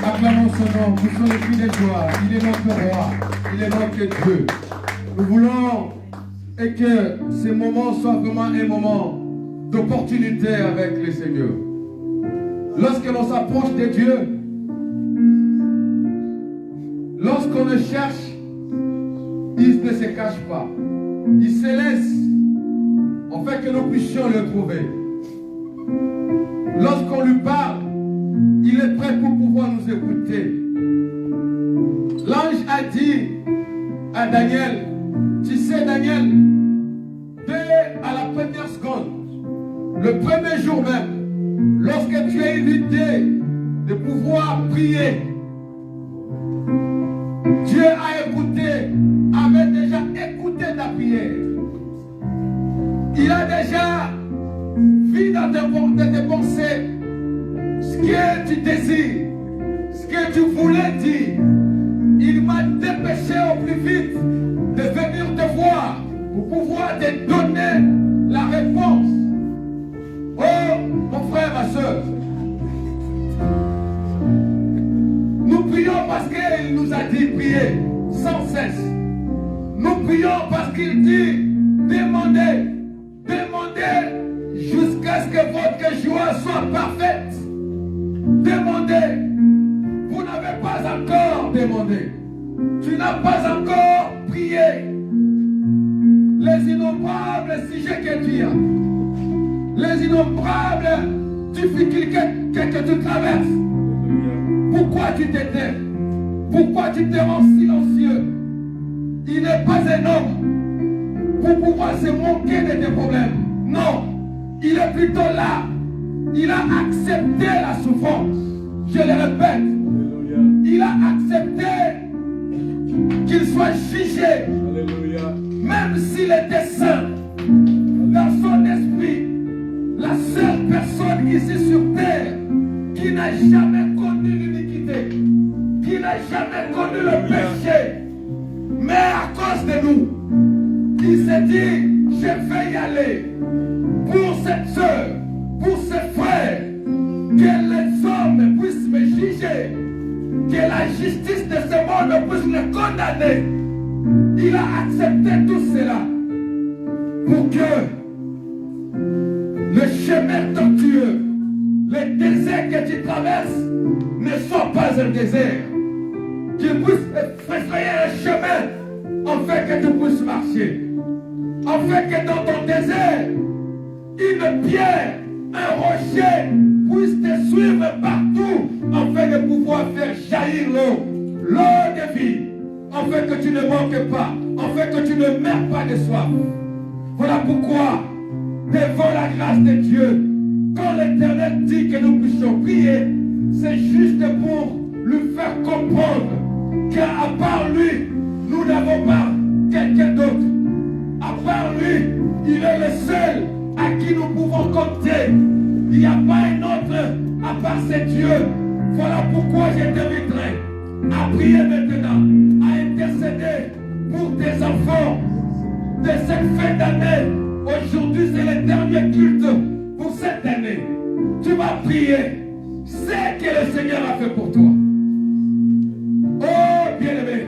Acclamons son nom, nous sommes les cris de joie. Il est notre roi, il est notre Dieu. Nous voulons que ce moment soit vraiment un moment d'opportunité avec le Seigneur. Lorsque l'on s'approche de Dieu, lorsqu'on le cherche, il ne se cache pas. Il se laisse, en fait, que nous puissions le trouver. Lorsqu'on lui parle, il est prêt pour pouvoir nous écouter. L'ange a dit à Daniel, tu sais Daniel, dès à la première seconde, le premier jour même, lorsque tu es invité de pouvoir prier, Dieu a écouté, avait déjà écouté ta prière. Il a déjà vu dans tes pensées ce que tu désires, ce que tu voulais dire. Il m'a dépêché au plus vite de venir te voir pour pouvoir te donner la réponse. Oh, mon frère, ma soeur, nous prions parce qu'il nous a dit prier sans cesse. Nous prions parce qu'il dit demandez, demandez jusqu'à ce que votre joie soit parfaite. Demandez. Vous n'avez pas encore demandé. Tu n'as pas encore prié. Les innombrables sujets que tu as, les innombrables difficultés que tu traverses. Pourquoi tu t'étais? Pourquoi tu te rends silencieux? Il n'est pas un homme pour pouvoir se moquer de tes problèmes. Non, il est plutôt là. Il a accepté la souffrance. Je le répète. Il a accepté qu'il soit jugé. Alléluia. Même s'il était saint, dans son esprit, la seule personne ici sur terre qui n'a jamais connu l'iniquité, qui n'a jamais connu le péché, mais à cause de nous, il s'est dit, je vais y aller pour cette soeur, pour ses frères, que les hommes puissent me juger, que la justice de ce monde puisse le condamner. Il a accepté tout cela pour que le chemin tortueux, le désert que tu traverses ne soit pas un désert. Qu'il puisse frayer un chemin afin que tu puisses marcher. Afin que dans ton désert, une pierre, un rocher puisse te suivre partout afin de pouvoir faire jaillir l'eau de vie. Afin que tu ne manques pas, afin que tu ne meurs pas de soif. Voilà pourquoi, devant la grâce de Dieu, quand l'Éternel dit que nous puissions prier, c'est juste pour lui faire comprendre qu'à part lui, nous n'avons pas quelqu'un d'autre. À part lui, il est le seul à qui nous pouvons compter. Il n'y a pas un autre à part ce Dieu. Voilà pourquoi je t'inviterai à prier maintenant, à intercéder pour tes enfants de cette fin d'année. Aujourd'hui, c'est le dernier culte pour cette année. Tu vas prier. C'est que le Seigneur a fait pour toi. Oh, bien-aimé.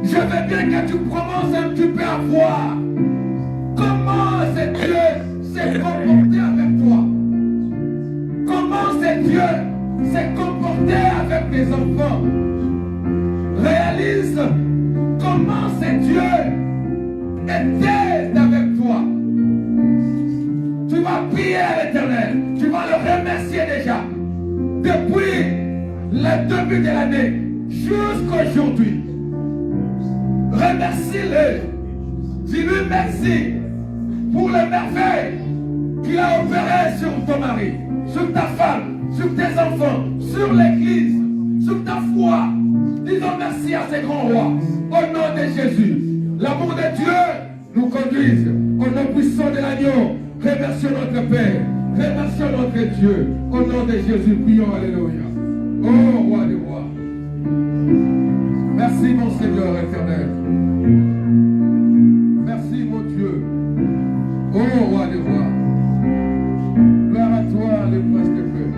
Je veux bien que tu commences un petit peu à voir comment ce Dieu s'est comporté avec toi. Comment ce Dieu s'est comporté avec tes enfants. Réalise comment ce Dieu était avec toi. Tu vas prier à l'Éternel. Tu vas le remercier déjà. Depuis le début de l'année jusqu'à aujourd'hui. Remercie-le. Dis-lui merci pour les merveilles qu'il a opérées sur ton mari, sur ta femme, sur tes enfants, sur l'église, sur ta foi. Disons merci à ces grands rois. Au nom de Jésus. L'amour de Dieu nous conduise au nom puissant de l'agneau. Remercions notre Père. Remercions notre Dieu. Au nom de Jésus, prions. Alléluia. Oh, roi des rois. Merci, mon Seigneur éternel. Merci, mon Dieu. Oh, roi des rois. Gloire à toi, le prince de paix.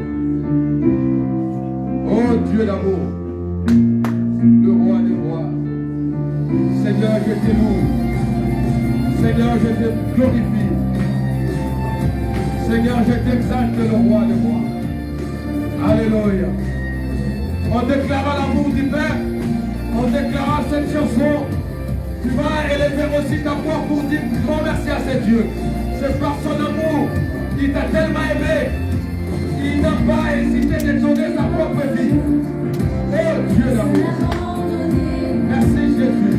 Oh, Dieu d'amour. Le roi des rois. Seigneur, je te loue. Seigneur, je te glorifie. Seigneur, je t'exalte, le roi des rois. Alléluia. On déclara l'amour du Père. On déclara cette chanson. Tu vas élever aussi ta voix pour dire grand merci à ce Dieu. C'est par son amour. Il t'a tellement aimé. Il n'a pas hésité de donner sa propre vie. Oh Dieu d'amour. Merci Jésus.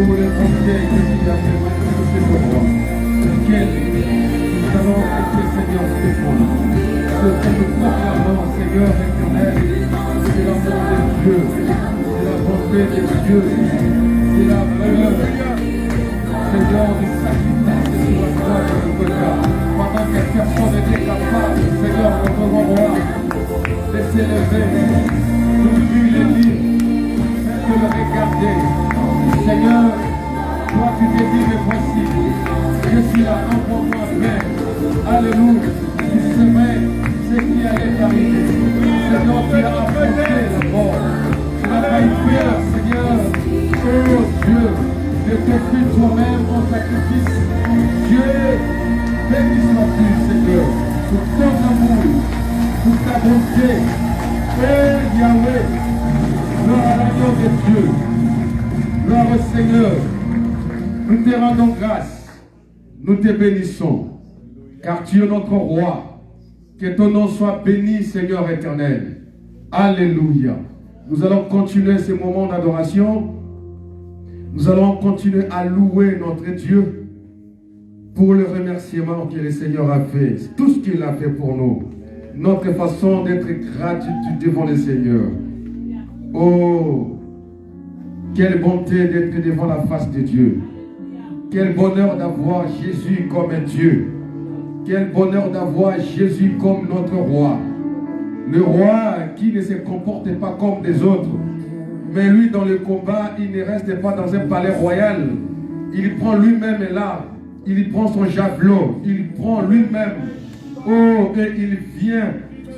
pour les conseils que tu as fait manifester pour moi, lequel nous allons être, Seigneur, témoins. Ce que nous proclamons, Seigneur éternel, c'est la volonté de Dieu, c'est la volonté de Dieu, c'est la valeur, Seigneur, du sacrifice sur la croix de Golgotha. Pendant que personne n'était capable, Seigneur, notre roi, de s'élever, d'ouvrir les livres, même de le regarder. Seigneur, toi tu t'es dit, mais voici, je suis là encore moi-même. Alléluia, tu savais ce qui allait arriver. Seigneur, tu as affronté la mort. Tu n'as pas eu peur, Seigneur. Oh Dieu, de t'offrir toi-même en sacrifice. Dieu, béni sois-tu, Seigneur, pour ton amour, pour ta bonté. Oh Yahweh, gloire à l'agneau de Dieu. Gloire au Seigneur. Nous te rendons grâce. Nous te bénissons. Car tu es notre roi. Que ton nom soit béni, Seigneur éternel. Alléluia. Nous allons continuer ces moments d'adoration. Nous allons continuer à louer notre Dieu pour le remerciement que le Seigneur a fait. Tout ce qu'il a fait pour nous. Notre façon d'être gratitude devant le Seigneur. Oh, quelle bonté d'être devant la face de Dieu. Quel bonheur d'avoir Jésus comme un Dieu. Quel bonheur d'avoir Jésus comme notre roi. Le roi qui ne se comporte pas comme des autres. Mais lui, dans le combat, il ne reste pas dans un palais royal. Il prend lui-même là. Il prend son javelot. Il prend lui-même. Oh, et il vient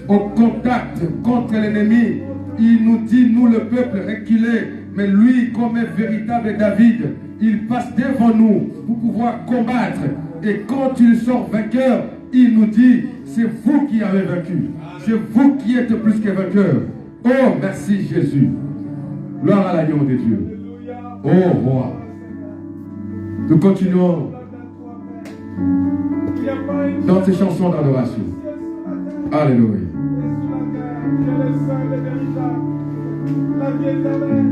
au contact contre l'ennemi. Il nous dit, nous le peuple, reculez. Mais lui, comme un véritable David, il passe devant nous pour pouvoir combattre. Et quand il sort vainqueur, il nous dit, c'est vous qui avez vaincu. C'est vous qui êtes plus que vainqueur. Oh, merci Jésus. Gloire à l'agneau de Dieu. Oh, roi. Nous continuons dans ces chansons d'adoration. Alléluia. La vie éternelle.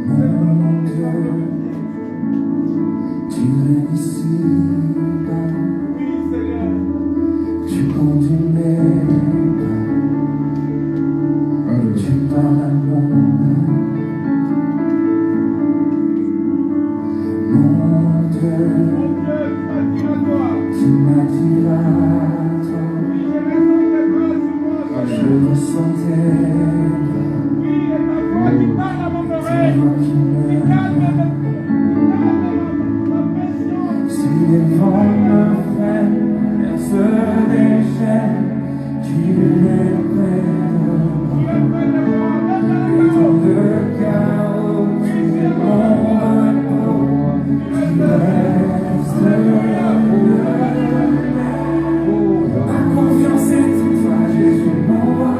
Mon Dieu, tu es ici, oui, Seigneur. tu conduis mes pas, tu parles à mon âme. Mon Dieu, tu m'attires à toi, je ressens tes si les vents me freinent, elles se déchaînent, tu es près de moi. Et dans le chaos, tu es mon repos, tu restes là. Ma confiance est en toi, Jésus mon roi.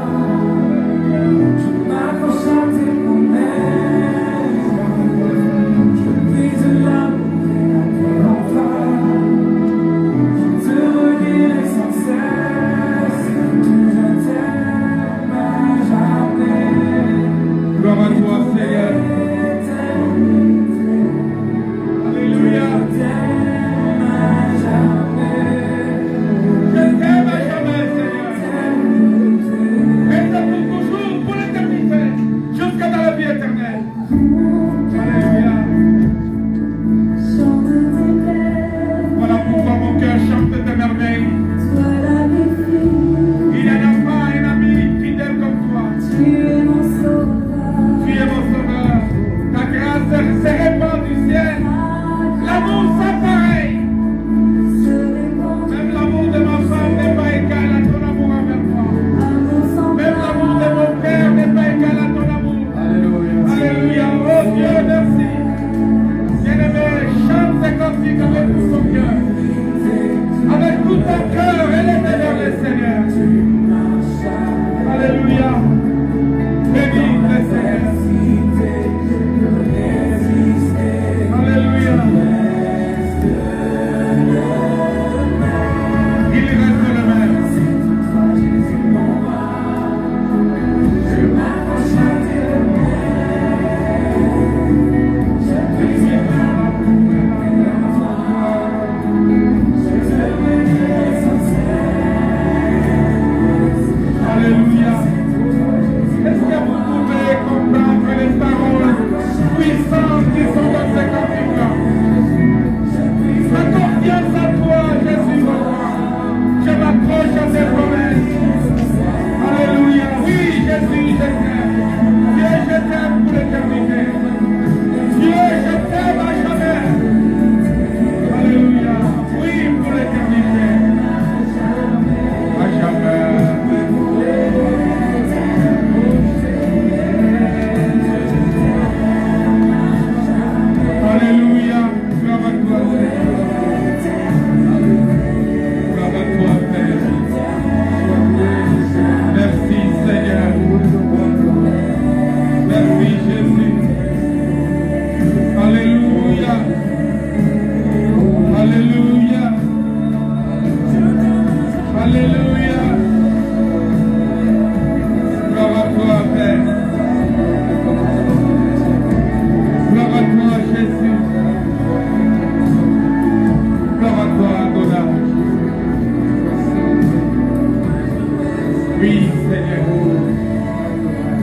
Oui, Seigneur.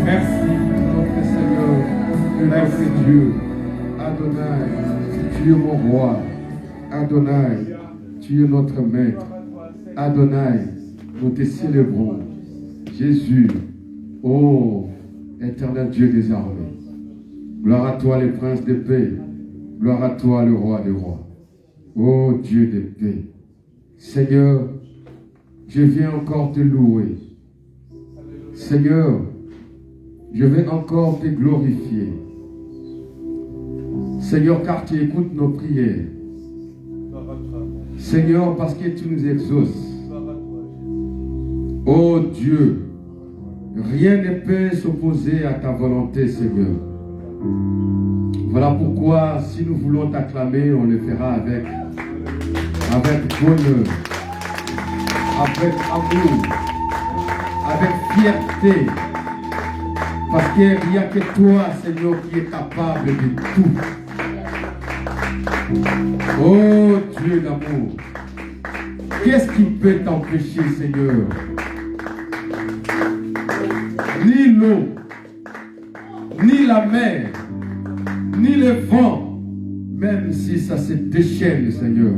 Merci. Notre Seigneur et notre Dieu. Adonai, tu es mon roi. Adonai, tu es notre maître. Adonai, nous te célébrons. Jésus, ô éternel Dieu des armées. Gloire à toi, le prince de paix. Gloire à toi, le roi des rois. Ô Dieu de paix. Seigneur, je viens encore te louer. Seigneur, je vais encore te glorifier. Seigneur, car tu écoutes nos prières. Seigneur, parce que tu nous exauces. Oh Dieu, rien ne peut s'opposer à ta volonté, Seigneur. Voilà pourquoi, si nous voulons t'acclamer, on le fera avec bonheur, avec amour, avec fierté. Parce qu'il n'y a que toi, Seigneur, qui est capable de tout. Oh Dieu d'amour, qu'est-ce qui peut t'empêcher, Seigneur? Ni l'eau, ni la mer, ni le vent, même si ça se déchaîne, Seigneur.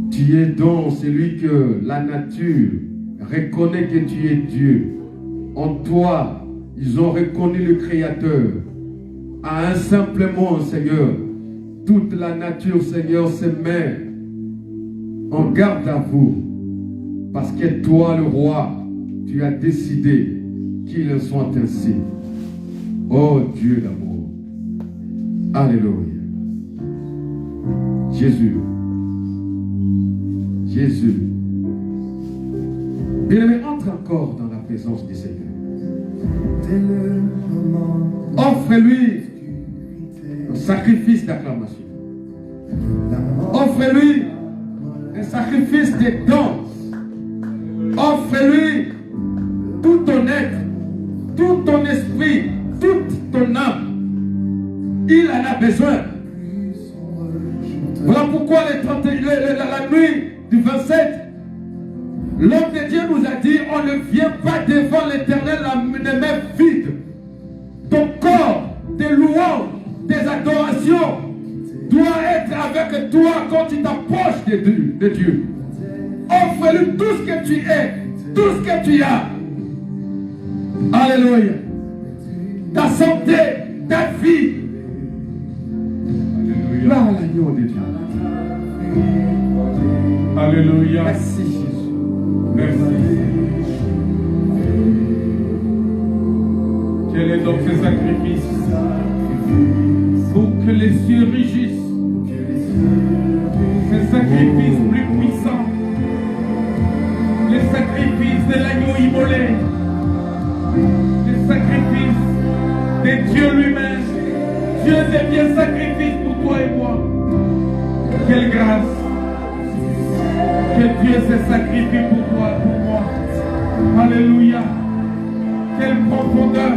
Tu es donc celui que la nature reconnaît que tu es Dieu. En toi, ils ont reconnu le Créateur. À un simple mot, Seigneur, toute la nature, Seigneur, se met en garde à vous. Parce que toi, le roi, tu as décidé qu'il en soit ainsi. Oh Dieu d'amour. Alléluia. Jésus. Jésus. Bien-aimé, entre encore dans la présence du Seigneur. Offre-lui un sacrifice d'acclamation. Offre-lui un sacrifice de danse. Offre-lui tout ton être, tout ton esprit, toute ton âme. Il en a besoin. Voilà pourquoi la nuit du 27, l'homme de Dieu nous a dit, on ne vient pas devant l'Éternel les mains vides. Ton corps, tes louanges, tes adorations doit être avec toi quand tu t'approches de Dieu. Offre-lui tout ce que tu es, tout ce que tu as. Alléluia. Ta santé, ta vie. Là, l'agneau de Dieu. Alléluia. Merci Jésus. Merci. Quel est donc ce sacrifice? Pour que les cieux rugissent. Ce sacrifice plus puissant. Le sacrifice de l'agneau immolé. Le sacrifice de Dieu lui-même. Dieu devient sacrifice pour toi et moi. Quelle grâce. Que Dieu se sacrifie pour toi, pour moi. Alléluia. Quelle profondeur.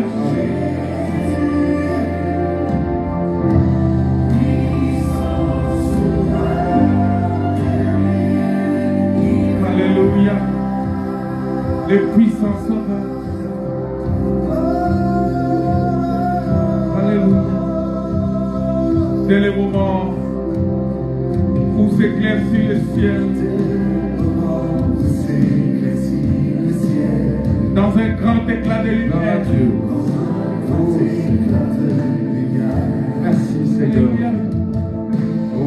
Alléluia. Le puissant sauveur. Alléluia. C'est le moment où s'éclaircit le ciel. Dans un grand éclat de lumière. Merci Seigneur. Oh.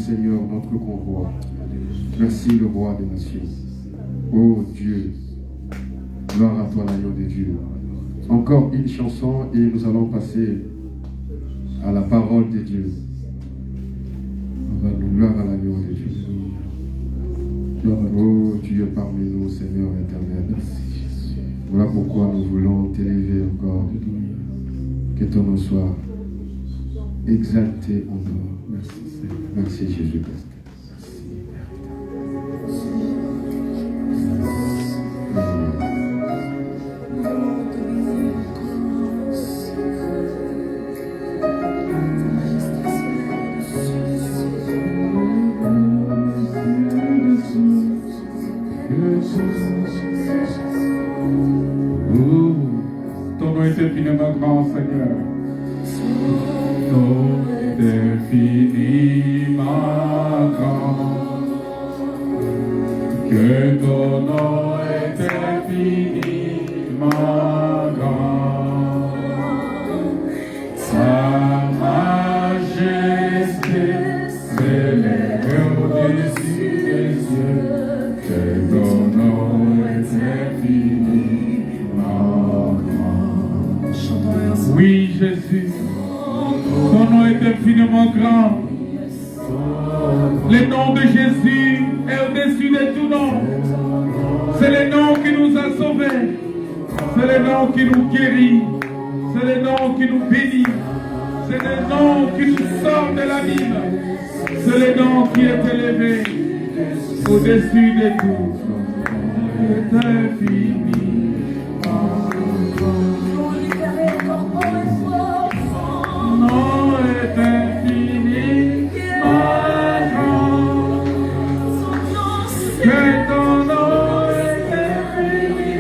Seigneur, notre grand roi. Merci, le roi des nations. Oh Dieu, gloire à toi, l'agneau de Dieu. Encore une chanson et nous allons passer à la parole de Dieu. Gloire à l'agneau de Dieu. Oh Dieu parmi nous, Seigneur éternel. Voilà pourquoi nous voulons t'élever encore. Que ton nom soit exalté en nous. Merci Seigneur. Merci Jésus-Christ. Ton nom est infiniment grand, Seigneur. Ton nom est infiniment grand. Que ton nom est infiniment grand. Sa majesté s'élève au-dessus des cieux. Que ton nom est infiniment grand. Oui, Jésus, ton nom est infiniment grand. Le nom de Jésus est au-dessus de tout nom. C'est le nom qui nous a sauvés. C'est le nom qui nous guérit. C'est le nom qui nous bénit. C'est le nom qui nous sort de l'abîme. C'est le nom qui est élevé au-dessus de tout. Il est infini. Nom est infini. Que ton nom est infini.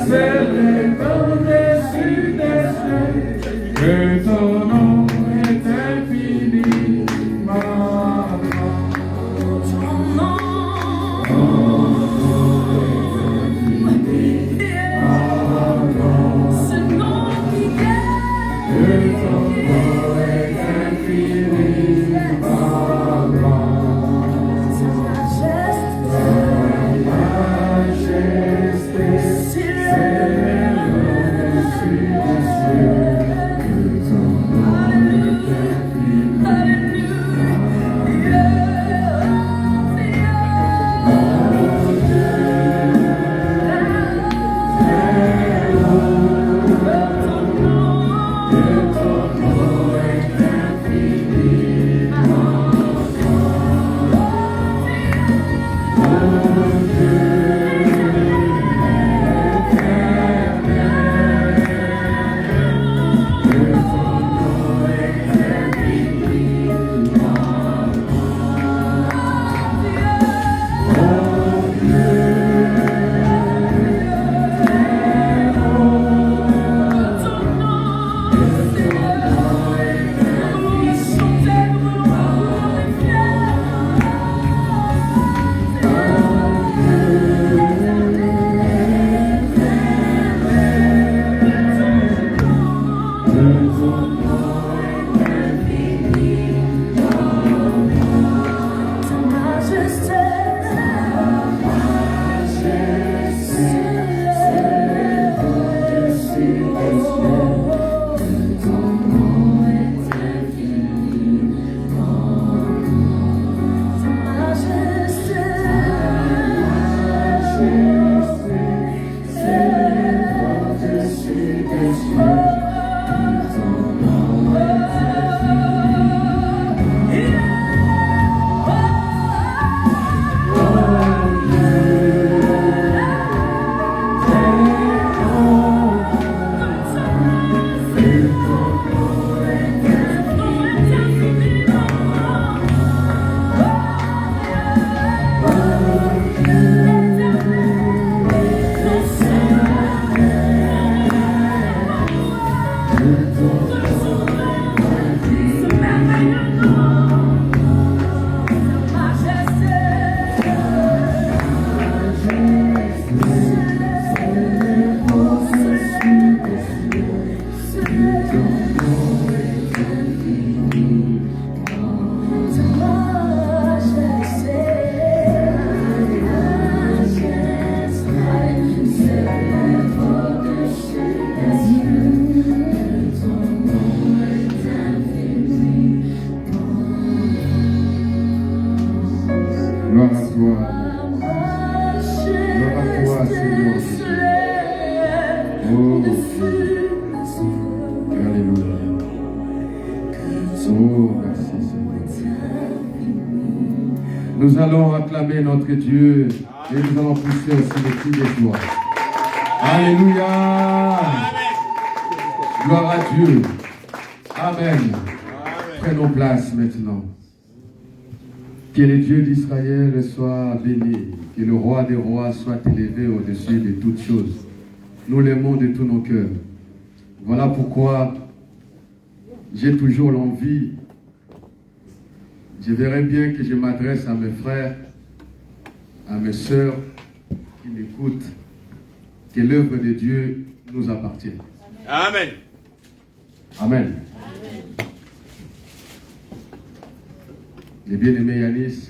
S'élève au-dessus des cieux, que ton nom est infiniment grand. Ton nom est infiniment grand. Ce nom qui guérit, que ton nom est infiniment grand. Oh toi. Gloire à toi, Seigneur Jésus. Oh Dieu. Alléluia. Oh, merci Seigneur. Nous allons acclamer notre Dieu et nous allons pousser aussi les cris de joie. Alléluia. Gloire à Dieu. Amen. Prenons place maintenant. Que le Dieu d'Israël soit béni, que le roi des rois soit élevé au-dessus de toutes choses. Nous l'aimons de tous nos cœurs. Voilà pourquoi j'ai toujours l'envie. Je verrais bien que je m'adresse à mes frères, à mes sœurs qui m'écoutent, que l'œuvre de Dieu nous appartient. Amen. Amen. Les bien-aimés Yanis,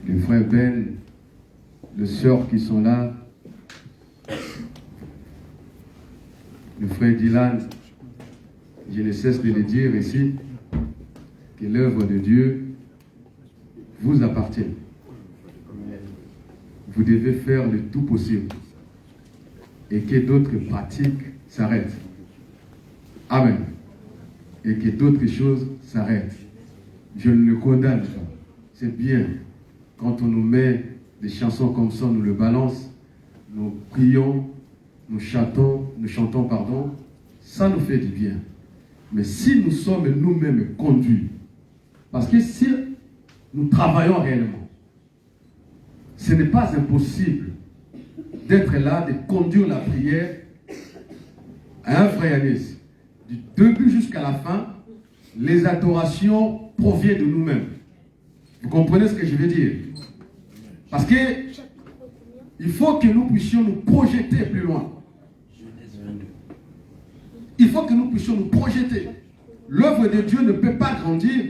les frères Ben, les sœurs qui sont là, le frère Dylan, je ne cesse de le dire ici, que l'œuvre de Dieu vous appartient. Vous devez faire le tout possible et que d'autres pratiques s'arrêtent. Amen. Et que d'autres choses s'arrêtent. Je ne le condamne pas. C'est bien. Quand on nous met des chansons comme ça, on nous le balance, nous prions, nous chantons, ça nous fait du bien. Mais si nous sommes nous-mêmes conduits, parce que si nous travaillons réellement, ce n'est pas impossible d'être là, de conduire la prière à un frère Yanis. Du début jusqu'à la fin, les adorations proviennent de nous-mêmes. Vous comprenez ce que je veux dire? Parce que il faut que nous puissions nous projeter plus loin. Il faut que nous puissions nous projeter. L'œuvre de Dieu ne peut pas grandir.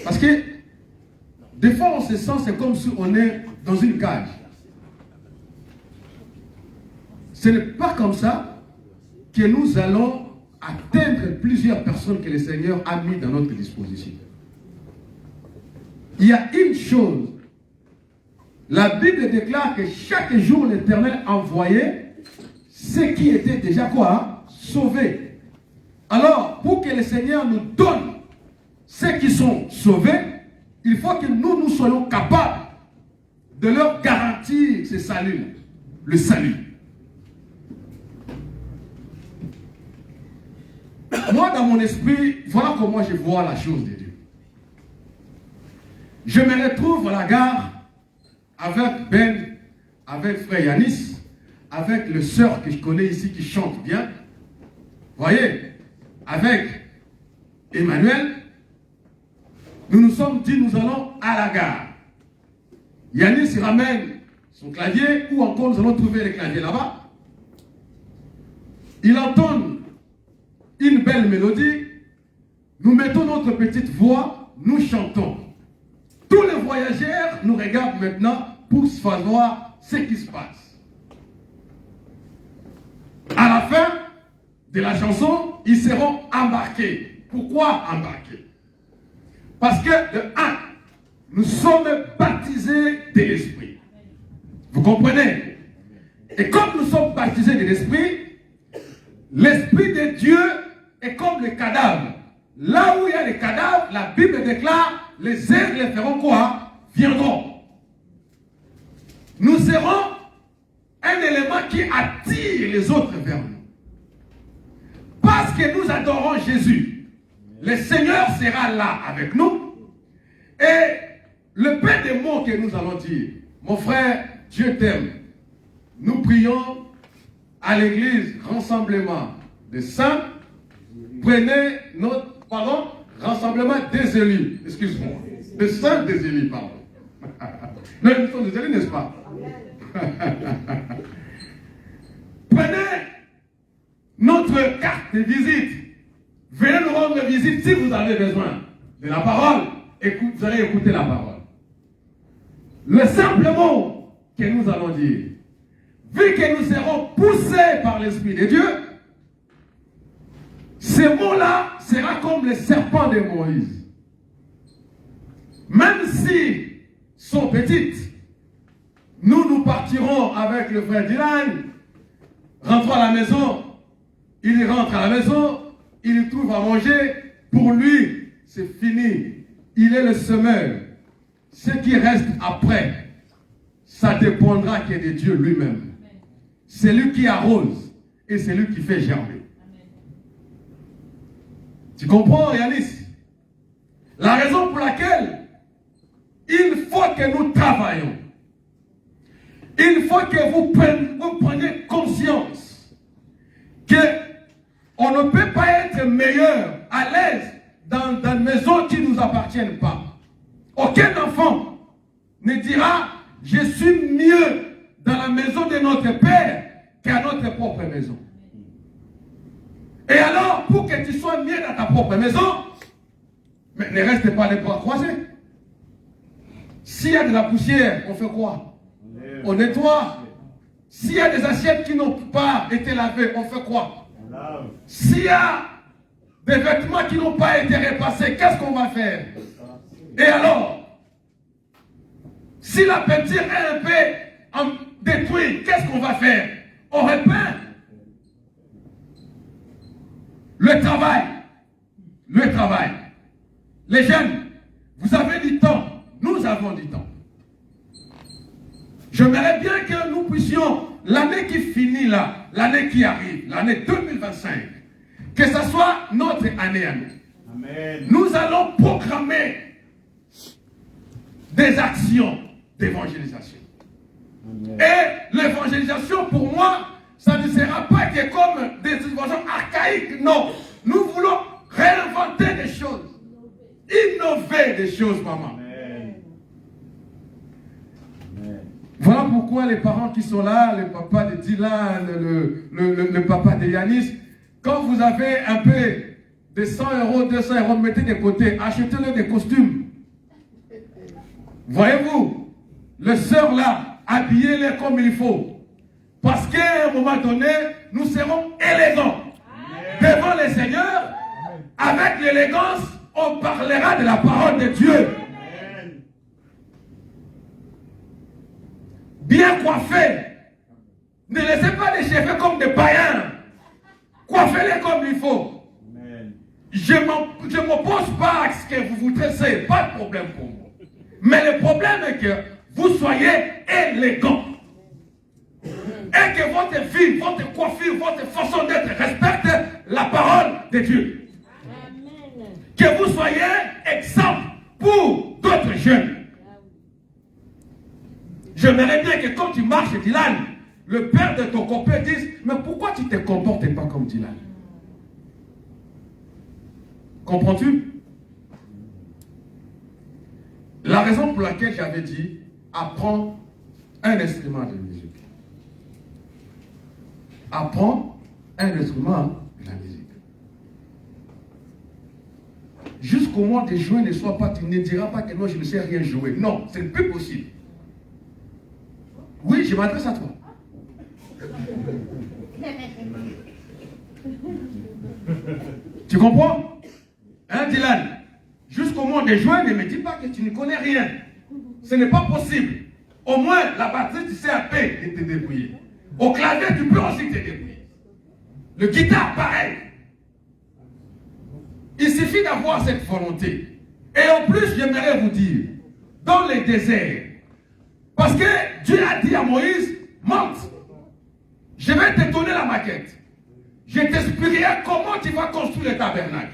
Parce que des fois on se sent, c'est comme si on est dans une cage. Ce n'est pas comme ça que nous allons atteindre plusieurs personnes que le Seigneur a mis dans notre disposition. Il y a une chose. La Bible déclare que chaque jour l'Éternel envoyait ceux qui étaient déjà quoi? Sauvés. Alors, pour que le Seigneur nous donne ceux qui sont sauvés, il faut que nous soyons capables de leur garantir ce salut, le salut. Moi, dans mon esprit, voilà comment je vois la chose de Dieu. Je me retrouve à la gare avec Ben, avec frère Yanis, avec le sœur que je connais ici qui chante bien. Voyez, avec Emmanuel, nous nous sommes dit, nous allons à la gare. Yanis ramène son clavier, ou encore nous allons trouver le clavier là-bas. Il entend une belle mélodie, nous mettons notre petite voix, nous chantons. Tous les voyageurs nous regardent maintenant pour savoir ce qui se passe. À la fin de la chanson, ils seront embarqués. Pourquoi embarqués? Parce que, de un, nous sommes baptisés de l'Esprit. Vous comprenez? Et comme nous sommes baptisés de l'Esprit, l'Esprit de Dieu est comme le cadavre. Là où il y a les cadavres, la Bible déclare, les airs les feront quoi? Viendront. Nous serons un élément qui attire les autres vers nous. Parce que nous adorons Jésus, le Seigneur sera là avec nous. Et le peu de mots que nous allons dire, mon frère, Dieu t'aime. Nous prions à l'église Rassemblement des Saints. Prenez notre, Rassemblement des élus, excuse-moi, des Saints des élus, pardon. Non, nous sommes des élus, n'est-ce pas? Prenez notre carte de visite. Venez nous rendre visite si vous avez besoin de la parole. Vous allez écouter la parole. Le simple mot que nous allons dire, vu que nous serons poussés par l'Esprit de Dieu, ce mot-là sera comme le serpent de Moïse. même si sont petites, nous partirons avec le frère Dylan, rentrons à la maison, il rentre à la maison, il trouve à manger, pour lui, c'est fini. Il est le semeur. Ce qui reste après, ça dépendra que de Dieu lui-même. C'est lui qui arrose et c'est lui qui fait germer. Tu comprends, Yanis? La raison pour laquelle il faut que nous travaillons. Il faut que vous preniez conscience qu'on ne peut pas être meilleur, à l'aise, dans une maison qui ne nous appartient pas. Aucun enfant ne dira « Je suis mieux dans la maison de notre Père qu'à notre propre maison. » Et alors, pour que tu sois mieux dans ta propre maison, mais ne reste pas les bras croisés. S'il y a de la poussière, on fait quoi? On nettoie. S'il y a des assiettes qui n'ont pas été lavées, on fait quoi? S'il y a des vêtements qui n'ont pas été repassés, qu'est-ce qu'on va faire? Et alors, si la peinture est un peu détruite, qu'est-ce qu'on va faire? On repeint. Le travail. Le travail. Les jeunes, vous avez du temps. Nous avons du temps. J'aimerais bien que nous puissions, l'année qui finit là, l'année qui arrive, l'année 2025, que ce soit notre année à nous. Amen. Nous allons programmer des actions d'évangélisation. Et l'évangélisation, pour moi, ça ne sera pas que comme des évangiles archaïques. Non, nous voulons réinventer des choses, innover des choses, maman. Voilà pourquoi les parents qui sont là, le papa de Dylan, le papa de Yanis, quand vous avez un peu de 100 €, 200 €, mettez de côté, achetez-leur des costumes. Voyez-vous, les sœurs là, habillez-les comme il faut. Parce qu'à un moment donné, nous serons élégants. Devant le Seigneur, avec l'élégance, on parlera de la parole de Dieu. Bien coiffés. Ne laissez pas les cheveux comme des païens. Coiffez-les comme il faut. Amen. Je ne m'oppose pas à ce que vous vous dressez. Pas de problème pour moi. Mais le problème est que vous soyez élégants. Et que votre vie, votre coiffure, votre façon d'être respecte la parole de Dieu. Amen. Que vous soyez exemple pour d'autres jeunes. J'aimerais bien que quand tu marches, Dylan, le père de ton copain dise, mais pourquoi tu ne te comportes pas comme Dylan? Comprends-tu? La raison pour laquelle j'avais dit, apprends un instrument de musique. Apprends un instrument de la musique. Jusqu'au mois de juin, tu ne diras pas que non, je ne sais rien jouer. Non, ce n'est plus possible. Oui, je m'adresse à toi. Tu comprends? Hein, Dylan? Jusqu'au mois de juin, ne me dis pas que tu ne connais rien. Ce n'est pas possible. Au moins, la batterie, tu sais un peu te débrouiller. Au clavier, tu peux aussi te débrouiller. Le guitare, pareil. Il suffit d'avoir cette volonté. Et en plus, j'aimerais vous dire, dans les déserts, parce que Dieu a dit à Moïse, monte, je vais te donner la maquette. Je t'expliquerai comment tu vas construire le tabernacle.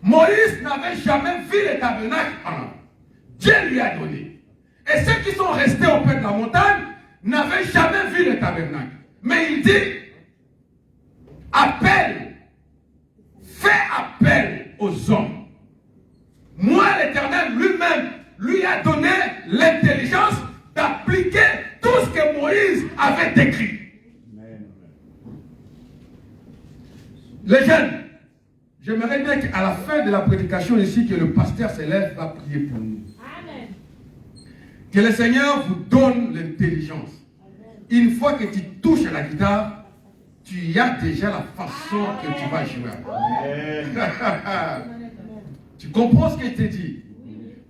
Moïse n'avait jamais vu le tabernacle avant. Dieu lui a donné. Et ceux qui sont restés au pied de la montagne n'avaient jamais vu le tabernacle. Mais il dit, fais appel aux hommes. Moi, l'Éternel lui-même, lui a donné l'intelligence d'appliquer tout ce que Moïse avait décrit. Les jeunes, j'aimerais bien qu'à la fin de la prédication ici, que le pasteur se lève va prier pour nous. Amen. Que le Seigneur vous donne l'intelligence. Une fois que tu touches à la guitare, tu as déjà la façon que tu vas jouer. Tu comprends ce que je t'ai dit?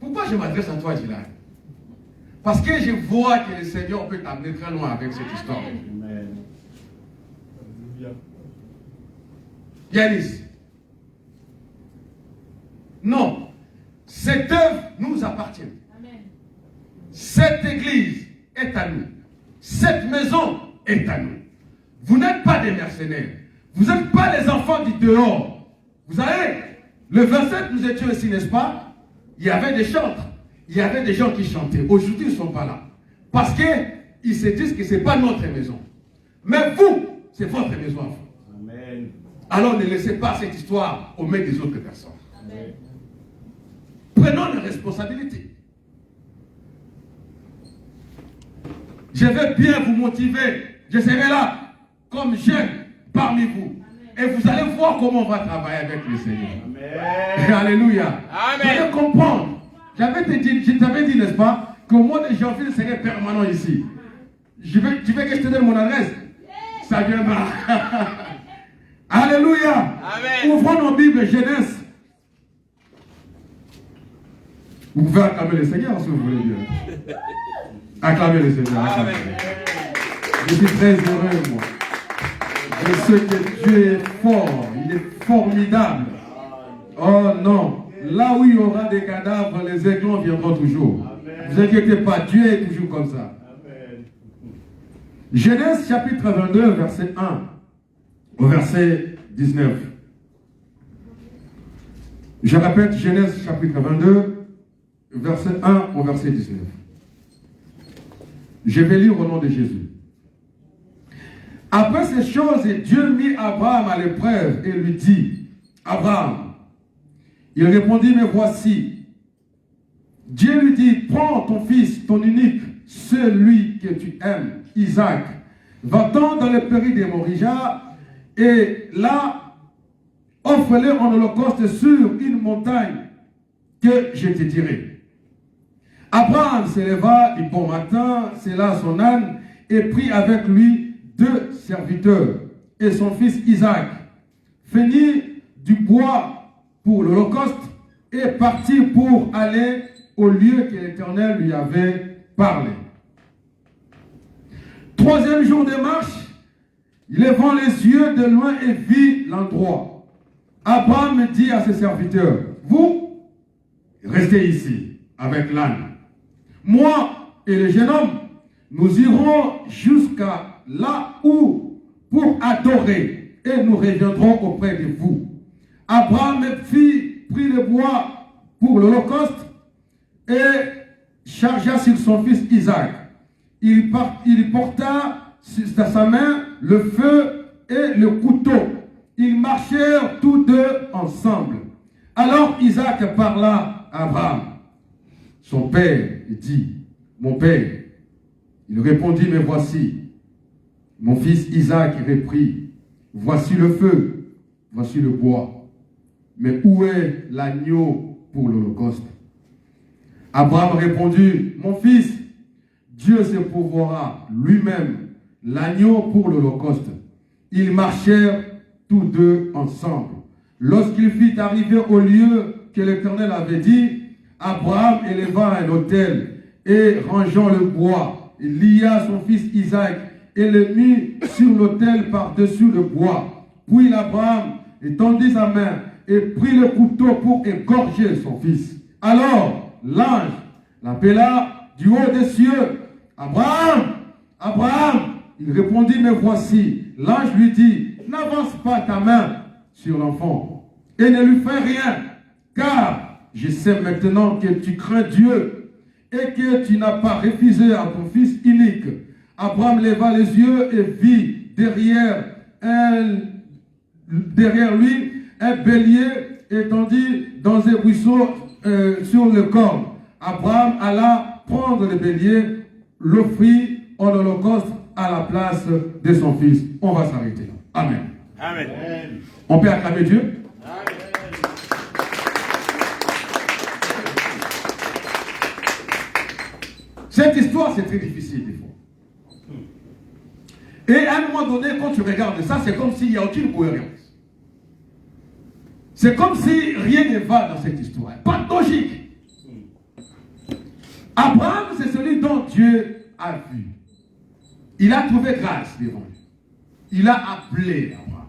Pourquoi je m'adresse à toi, Dylan? Parce que je vois que le Seigneur peut t'amener très loin avec cette histoire. Amen. Yanis. Non. Cette œuvre nous appartient. Amen. Cette église est à nous. Cette maison est à nous. Vous n'êtes pas des mercenaires. Vous n'êtes pas les enfants du dehors. Vous savez, le 27, nous étions ici, n'est-ce pas? Il y avait des chantres. Il y avait des gens qui chantaient. Aujourd'hui, ils ne sont pas là. Parce qu'ils se disent que ce n'est pas notre maison. Mais vous, c'est votre maison à vous. Amen. Alors ne laissez pas cette histoire aux mains des autres personnes. Amen. Prenons les responsabilités. Je vais bien vous motiver. Je serai là comme jeune parmi vous. Amen. Et vous allez voir comment on va travailler avec le Seigneur. Amen. Alléluia. Amen. Vous allez comprendre. Je t'avais dit, n'est-ce pas, qu'au mois de janvier, je serai permanent ici. Tu veux que je te donne mon adresse? Ça viendra. Alléluia. Amen. Ouvrons nos Bibles, Genèse. Vous pouvez acclamer le Seigneur si vous voulez bien. Acclamez le Seigneur. Acclamez. Je suis très heureux, moi. Je sais que Dieu est fort. Il est formidable. Oh non. Là où il y aura des cadavres, les aiglons viendront toujours. Ne vous inquiétez pas, Dieu est toujours comme ça. Amen. Genèse chapitre 22, verset 1 au verset 19. Je répète, Genèse chapitre 22, verset 1 au verset 19. Je vais lire au nom de Jésus. Après ces choses, Dieu mit Abraham à l'épreuve et lui dit, Abraham, il répondit, mais voici. Dieu lui dit, prends ton fils, ton unique, celui que tu aimes, Isaac. Va-t'en dans le pays de Morija, et là, offre-le en holocauste sur une montagne que je te dirai. Abraham se leva du bon matin, sella son âne, et prit avec lui 2 serviteurs, et son fils Isaac, feignit du bois pour l'Holocauste et partit pour aller au lieu que l'Éternel lui avait parlé. 3e jour de marche, levant les yeux de loin et vit l'endroit. Abraham dit à ses serviteurs, vous, restez ici avec l'âne. Moi et le jeune homme, nous irons jusqu'à là où pour adorer et nous reviendrons auprès de vous. Abraham prit le bois pour l'Holocauste et chargea sur son fils Isaac. Il porta dans sa main le feu et le couteau. Ils marchèrent tous deux ensemble. Alors Isaac parla à Abraham. Son père dit, mon père. Il répondit, mais voici. Mon fils Isaac reprit, voici le feu, voici le bois. Mais où est l'agneau pour l'Holocauste? Abraham répondit, mon fils, Dieu se pourvoira lui-même l'agneau pour l'Holocauste. Ils marchèrent tous deux ensemble. Lorsqu'il fit arriver au lieu que l'Éternel avait dit, Abraham éleva un autel et rangeant le bois, il lia son fils Isaac et le mit sur l'autel par-dessus le bois. Puis Abraham étendit sa main et prit le couteau pour égorger son fils. Alors l'ange l'appela du haut des cieux. Abraham, Abraham. Il répondit, mais voici. L'ange lui dit, n'avance pas ta main sur l'enfant et ne lui fais rien, car je sais maintenant que tu crains Dieu et que tu n'as pas refusé à ton fils unique. Abraham leva les yeux et vit derrière lui un bélier étendu dans un buisson sur le corps. Abraham alla prendre le bélier, l'offrit en holocauste à la place de son fils. On va s'arrêter là. Amen. Amen. On peut acclamer Dieu. Amen. Cette histoire, c'est très difficile des fois. Et à un moment donné, quand tu regardes ça, c'est comme s'il n'y a aucune cohérence. C'est comme si rien ne va dans cette histoire. Pas de logique. Abraham, c'est celui dont Dieu a vu. Il a trouvé grâce devant lui. Il a appelé Abraham.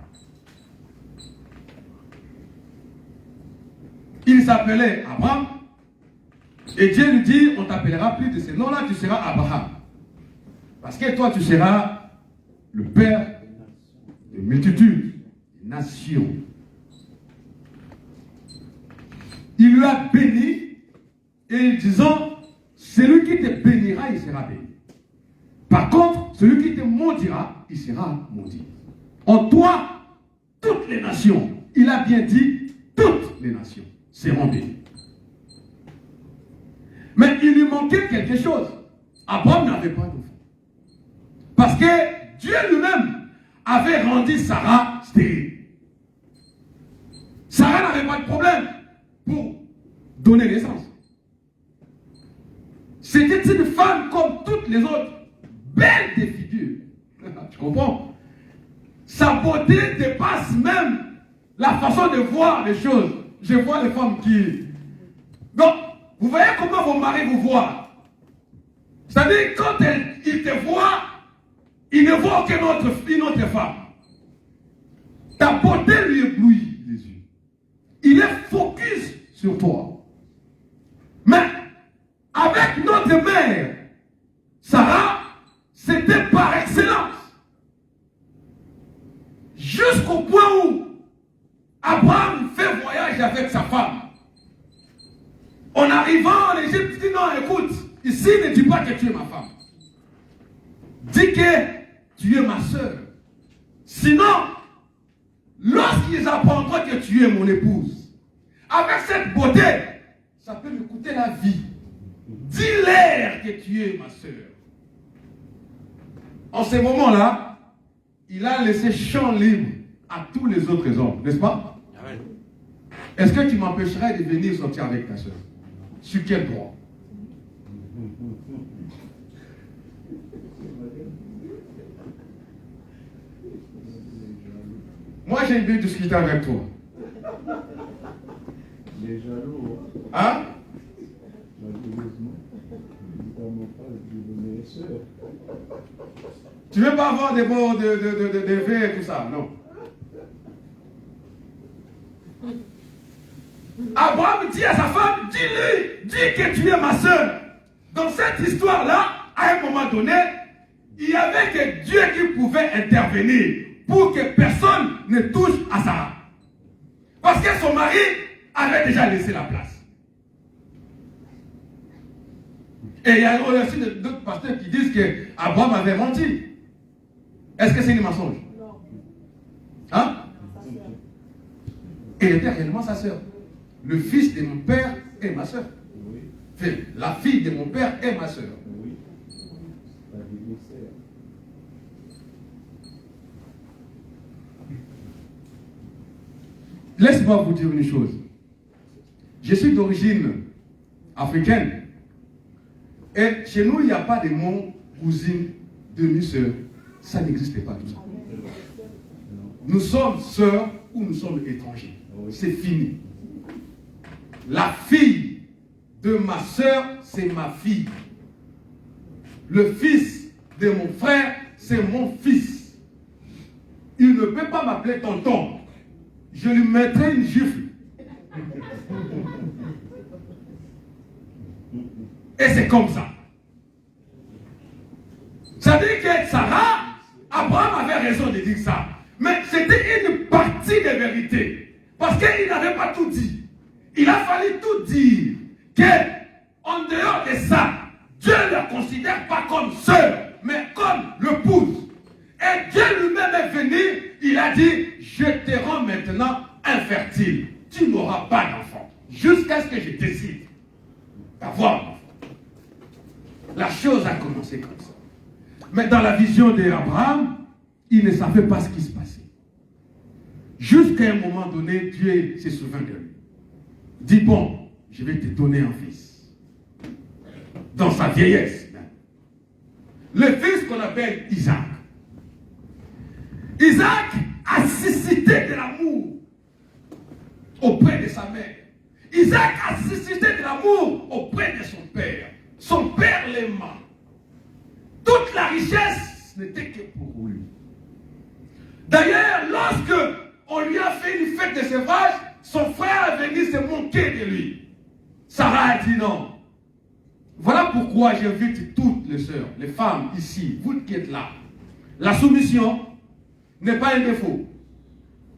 Il s'appelait Abraham. Et Dieu lui dit, on t'appellera plus de ce nom-là, tu seras Abraham. Parce que toi, tu seras le père de multitudes, de nations. Il lui a béni, et disant, celui qui te bénira, il sera béni. Par contre, celui qui te maudira, il sera maudit. En toi, toutes les nations, il a bien dit, toutes les nations seront bénies. Mais il lui manquait quelque chose. Abraham n'avait pas d'enfant. Parce que Dieu lui-même avait rendu Sarah stérile. Sarah n'avait pas de problème pour donner naissance. C'était une femme comme toutes les autres, belle des figures. Tu comprends? Sa beauté dépasse même la façon de voir les choses. Je vois les femmes qui... Donc, vous voyez comment vos maris vous voient. C'est-à-dire, quand ils te voient, ils ne voient aucune autre femme. Ta beauté lui éblouit les yeux. Il est focus sur toi. Mais, avec notre mère, Sarah, c'était par excellence. Jusqu'au point où Abraham fait voyage avec sa femme. En arrivant en Égypte, il dit non, écoute, ici ne dis pas que tu es ma femme. Dis que tu es ma soeur. Sinon, lorsqu'ils apprendront que tu es mon épouse, avec cette beauté, ça peut me coûter la vie. Dis-leur que tu es ma soeur. En ce moment-là, il a laissé champ libre à tous les autres hommes, n'est-ce pas? Est-ce que tu m'empêcherais de venir sortir avec ta soeur? Sur quel droit? Moi, j'ai envie de discuter avec toi. Les jaloux. Hein? Malheureusement, évidemment pas de mes soeurs. Tu ne veux pas avoir des mots de verre et tout ça, non. Abraham dit à sa femme, dis-lui, dis que tu es ma soeur. Dans cette histoire-là, à un moment donné, il y avait que Dieu qui pouvait intervenir pour que personne ne touche à Sarah. Parce que son mari avait déjà laissé la place. Et il y a aussi d'autres pasteurs qui disent qu'Abraham avait menti. Est-ce que c'est un mensonge? Non. Hein? Elle était réellement sa sœur. Le fils de mon père est ma sœur. Oui. Enfin, la fille de mon père est ma sœur. Oui. La demi-sœur. Laisse-moi vous dire une chose. Je suis d'origine africaine. Et chez nous, il n'y a pas de mot cousine, demi-sœur. Ça n'existe pas tout ça. Nous sommes sœurs ou nous sommes étrangers. C'est fini. La fille de ma sœur, c'est ma fille. Le fils de mon frère, c'est mon fils. Il ne peut pas m'appeler tonton. Je lui mettrai une gifle. Et c'est comme ça. Ça dit que Sarah, Abraham avait raison de dire ça. Mais c'était une partie de vérité. Parce qu'il n'avait pas tout dit. Il a fallu tout dire. qu'en dehors de ça, Dieu ne la considère pas comme sœur, mais comme l'épouse. Et Dieu lui-même est venu, il a dit, je te rends maintenant infertile. Tu n'auras pas d'enfant. Jusqu'à ce que je décide d'avoir un enfant. La chose a commencé comme ça. Mais dans la vision d'Abraham, il ne savait pas ce qui se passait. Jusqu'à un moment donné, Dieu se souvient de lui. Dit, bon, je vais te donner un fils. Dans sa vieillesse. Le fils qu'on appelle Isaac. Isaac a suscité de l'amour auprès de sa mère. Isaac a suscité de l'amour auprès de son père. son père l'aima. Toute la richesse n'était que pour lui. D'ailleurs, lorsque on lui a fait une fête de sevrage, son frère est venu se moquer de lui. Sarah a dit non. Voilà pourquoi j'invite toutes les sœurs, les femmes ici, vous qui êtes là. La soumission n'est pas un défaut.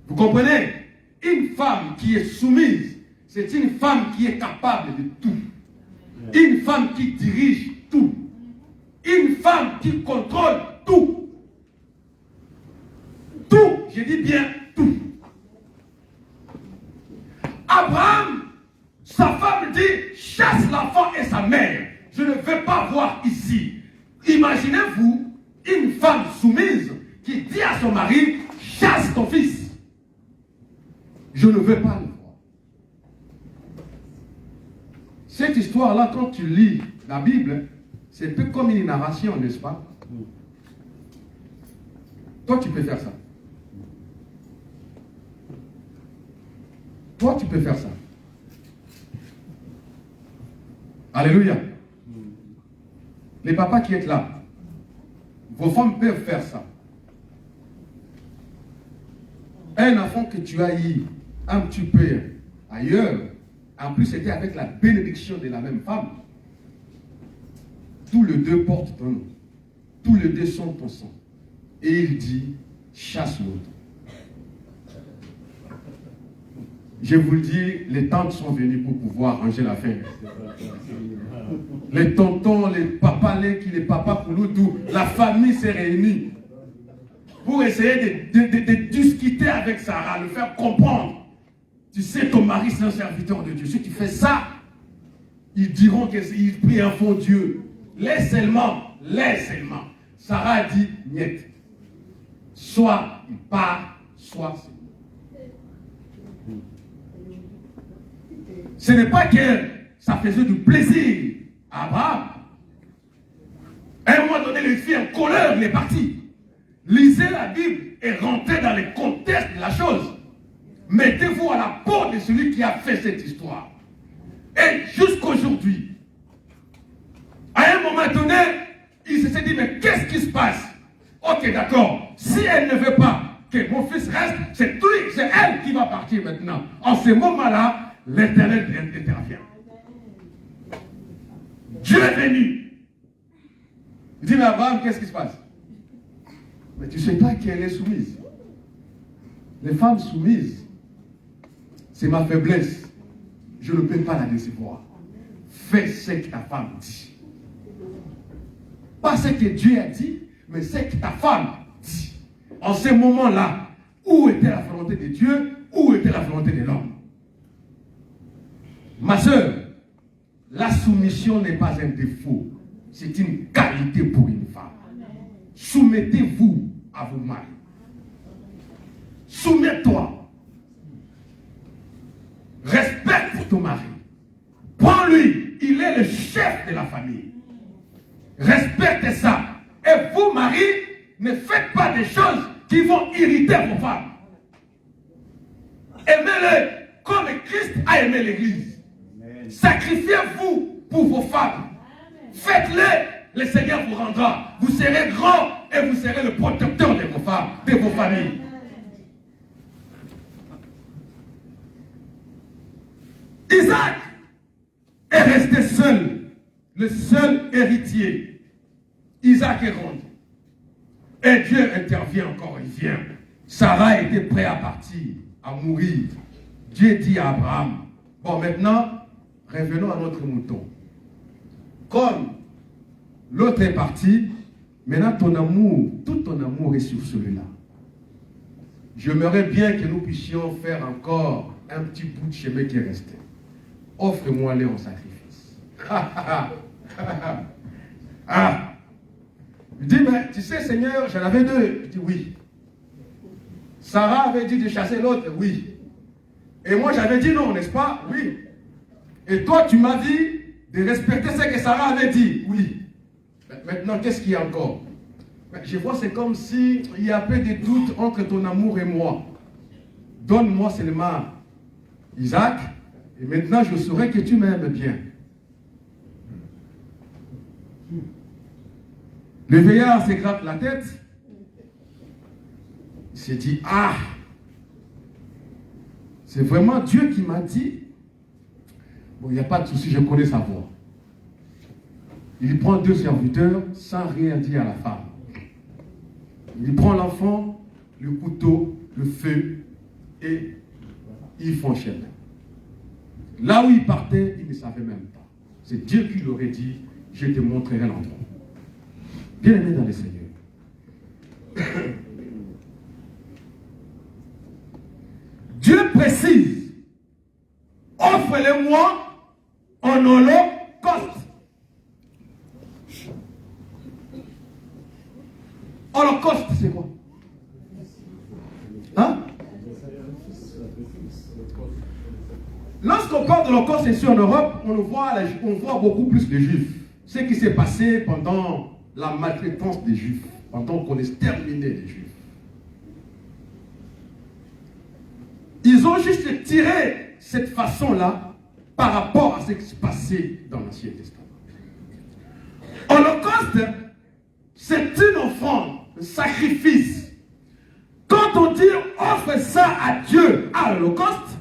Vous comprenez? Une femme qui est soumise, c'est une femme qui est capable de tout. Une femme qui dirige tout. Une femme qui contrôle tout. Tout, je dis bien tout. Abraham, sa femme dit, chasse l'enfant et sa mère. Je ne veux pas voir ici. Imaginez-vous une femme soumise qui dit à son mari, chasse ton fils. Je ne veux pas le voir. Cette histoire-là, quand tu lis la Bible, c'est un peu comme une narration, n'est-ce pas? Toi, tu peux faire ça. Toi, tu peux faire ça. Alléluia. Les papas qui êtes là, vos femmes peuvent faire ça. Un enfant que tu as eu un petit peu ailleurs, en plus c'était avec la bénédiction de la même femme. Tous les deux portent ton nom. Tous les deux sont ton sang. Et il dit, chasse l'autre. Je vous le dis, les tantes sont venues pour pouvoir ranger l'affaire. Les tontons, les papas, les papas pour nous, tout, la famille s'est réunie pour essayer de discuter avec Sarah, le faire comprendre. Tu sais, ton mari, c'est un serviteur de Dieu. Si tu fais ça, ils diront qu'il prie un faux Dieu. Laisse seulement. Sarah a dit, niet. Soit il part, soit c'est. Ce n'est pas que ça faisait du plaisir à Abraham. À un moment donné, les filles en colère, il est parti. Lisez la Bible et rentrez dans le contexte de la chose. Mettez-vous à la peau de celui qui a fait cette histoire. Et jusqu'aujourd'hui, à un moment donné, il s'est dit, mais qu'est-ce qui se passe? Ok, d'accord. Si elle ne veut pas que mon fils reste, c'est elle qui va partir maintenant. En ce moment-là, l'Éternel intervient. Dieu est venu. Il dit, mais Abraham, qu'est-ce qui se passe? Mais tu ne sais pas qu'elle est soumise. Les femmes soumises, c'est ma faiblesse. Je ne peux pas la décevoir. Fais ce que ta femme dit. Pas ce que Dieu a dit, mais ce que ta femme dit. En ce moment-là, où était la volonté de Dieu? Où était la volonté de l'homme? Ma soeur, la soumission n'est pas un défaut, c'est une qualité pour une femme. Soumettez-vous à vos maris. Soumets-toi. Respecte ton mari. Prends-lui, il est le chef de la famille. Respectez ça. Et vous, mari, ne faites pas des choses qui vont irriter vos femmes. Aimez-les comme Christ a aimé l'Église. Sacrifiez-vous pour vos femmes. Faites-les, le Seigneur vous rendra. Vous serez grand et vous serez le protecteur de vos femmes, de vos familles. Isaac est resté seul, le seul héritier. Isaac est grandi. Et Dieu intervient encore, il vient. Sarah était prête à partir, à mourir. Dieu dit à Abraham, bon maintenant, revenons à notre mouton. Comme l'autre est parti, maintenant ton amour, tout ton amour est sur celui-là. J'aimerais bien que nous puissions faire encore un petit bout de chemin qui est resté. Offre-moi-les en sacrifice. Ah. Il dit, mais tu sais Seigneur, j'en avais deux. Il dit oui. Sarah avait dit de chasser l'autre, oui. Et moi j'avais dit non, n'est-ce pas? Oui. Et toi tu m'as dit de respecter ce que Sarah avait dit, oui. Maintenant qu'est-ce qu'il y a encore? Je vois c'est comme si il y a peu de doute entre ton amour et moi. Donne-moi seulement Isaac, et maintenant je saurai que tu m'aimes bien. Le vieillard se gratte la tête. Il s'est dit, ah, c'est vraiment Dieu qui m'a dit. Bon, il n'y a pas de souci, je connais sa voix. Il prend 2 serviteurs sans rien dire à la femme. Il prend l'enfant, le couteau, le feu, et ils font chaîne. Là où il partait, il ne savait même pas. C'est Dieu qui leur a dit, je te montrerai l'endroit. Bien aimé dans le Seigneur. Dieu précise, offre-le-moi en holocauste. Holocauste, c'est quoi? Hein? Lorsqu'on parle de l'Holocauste ici en Europe, on voit beaucoup plus les Juifs. Ce qui s'est passé pendant la maltraitance des Juifs, pendant qu'on exterminait les Juifs. Ils ont juste tiré cette façon-là par rapport à ce qui se passait dans l'Ancien Testament. Holocauste, c'est une offrande, un sacrifice. Quand on dit offre ça à Dieu à l'Holocauste,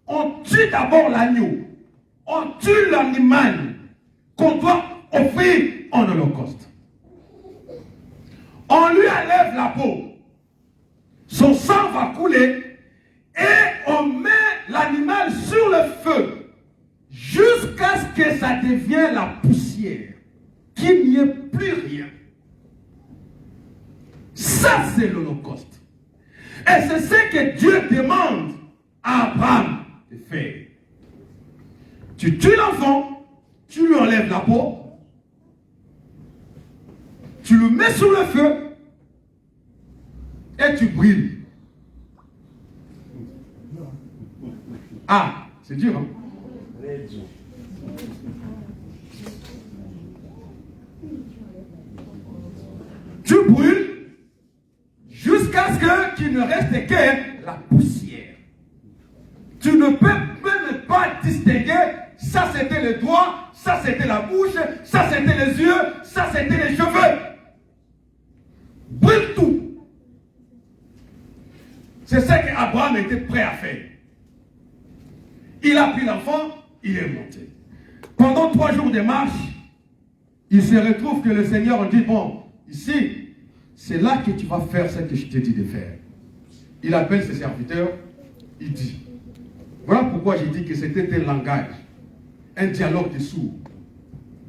on tue d'abord l'agneau. On tue l'animal qu'on doit offrir en holocauste. On lui enlève la peau. Son sang va couler et on met l'animal sur le feu jusqu'à ce que ça devienne la poussière, qu'il n'y ait plus rien. Ça, c'est l'holocauste. Et c'est ce que Dieu demande à Abraham de faire. Tu tues l'enfant, tu lui enlèves la peau, tu le mets sur le feu et tu brûles. Ah, c'est dur, hein? Tu brûles jusqu'à ce qu'il ne reste que la poussière. Tu ne peux même pas distinguer, ça c'était le doigt, ça c'était la bouche, ça c'était les yeux, ça c'était les cheveux. Brûle tout. C'est ce qu'Abraham était prêt à faire. Il a pris l'enfant, il est monté. Pendant 3 jours de marche, il se retrouve que le Seigneur dit, bon, ici, c'est là que tu vas faire ce que je t'ai dit de faire. Il appelle ses serviteurs, il dit, voilà pourquoi j'ai dit que c'était un langage, un dialogue de sourds.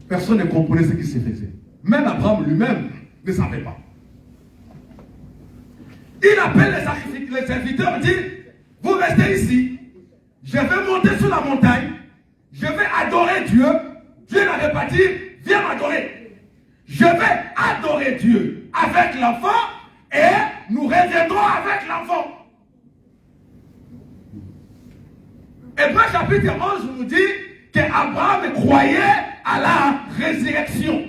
Personne ne comprenait ce qui se faisait. Même Abraham lui-même ne savait pas. Il appelle les serviteurs, dit, vous restez ici, je vais monter sur la montagne, je vais adorer Dieu. Dieu n'avait pas dit, viens m'adorer. Je vais adorer Dieu avec l'enfant et nous reviendrons avec l'enfant. Hébreux chapitre 11 nous dit qu'Abraham croyait à la résurrection,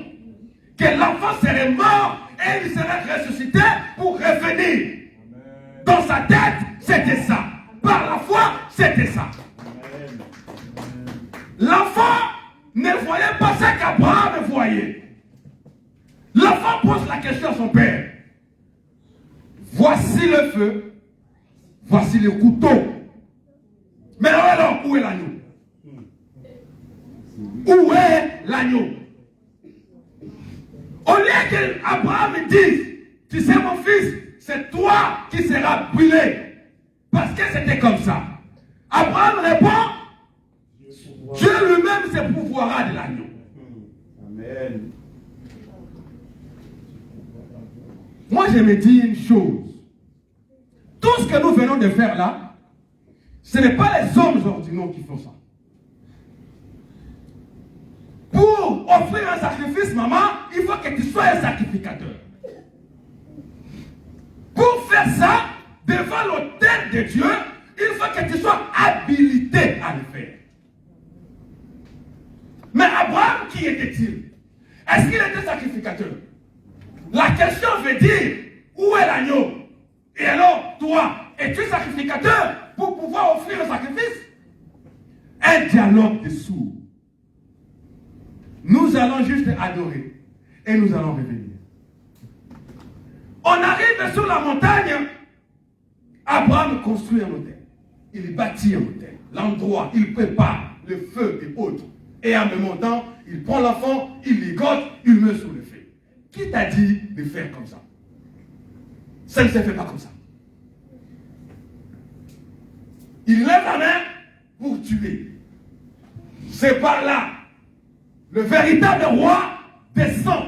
que l'enfant serait mort et il serait ressuscité pour revenir. Dans sa tête, c'était ça. Par la foi, c'était ça. L'enfant ne voyait pas ce qu'Abraham voyait. L'enfant pose la question à son père. Voici le feu, voici le couteau. Mais alors, où est l'agneau? Où est l'agneau? Au lieu qu'Abraham dise, tu sais mon fils, c'est toi qui seras brûlé. Parce que c'était comme ça. Abraham répond, Dieu lui-même se pourvoira de l'agneau. Amen. Moi, je me dis une chose. Tout ce que nous venons de faire là, ce n'est pas les hommes ordinaires qui font ça. Pour offrir un sacrifice, maman, il faut que tu sois un sacrificateur. Pour faire ça, devant l'autel de Dieu, il faut que tu sois habilité à le faire. Mais Abraham, qui était-il? Est-ce qu'il était sacrificateur? La question veut dire, où est l'agneau? Et alors, toi, es-tu sacrificateur pour pouvoir offrir un sacrifice? Un dialogue de sourds. Nous allons juste adorer. et nous allons revenir. On arrive sur la montagne. Abraham construit un hôtel. Il bâtit un hôtel. L'endroit, il prépare le feu et autres. Et en même temps, il prend l'enfant, il ligote, il met sous le feu. Qui t'a dit de faire comme ça? Ça ne se fait pas comme ça. Il lève la main pour tuer. C'est par là. Le véritable roi descend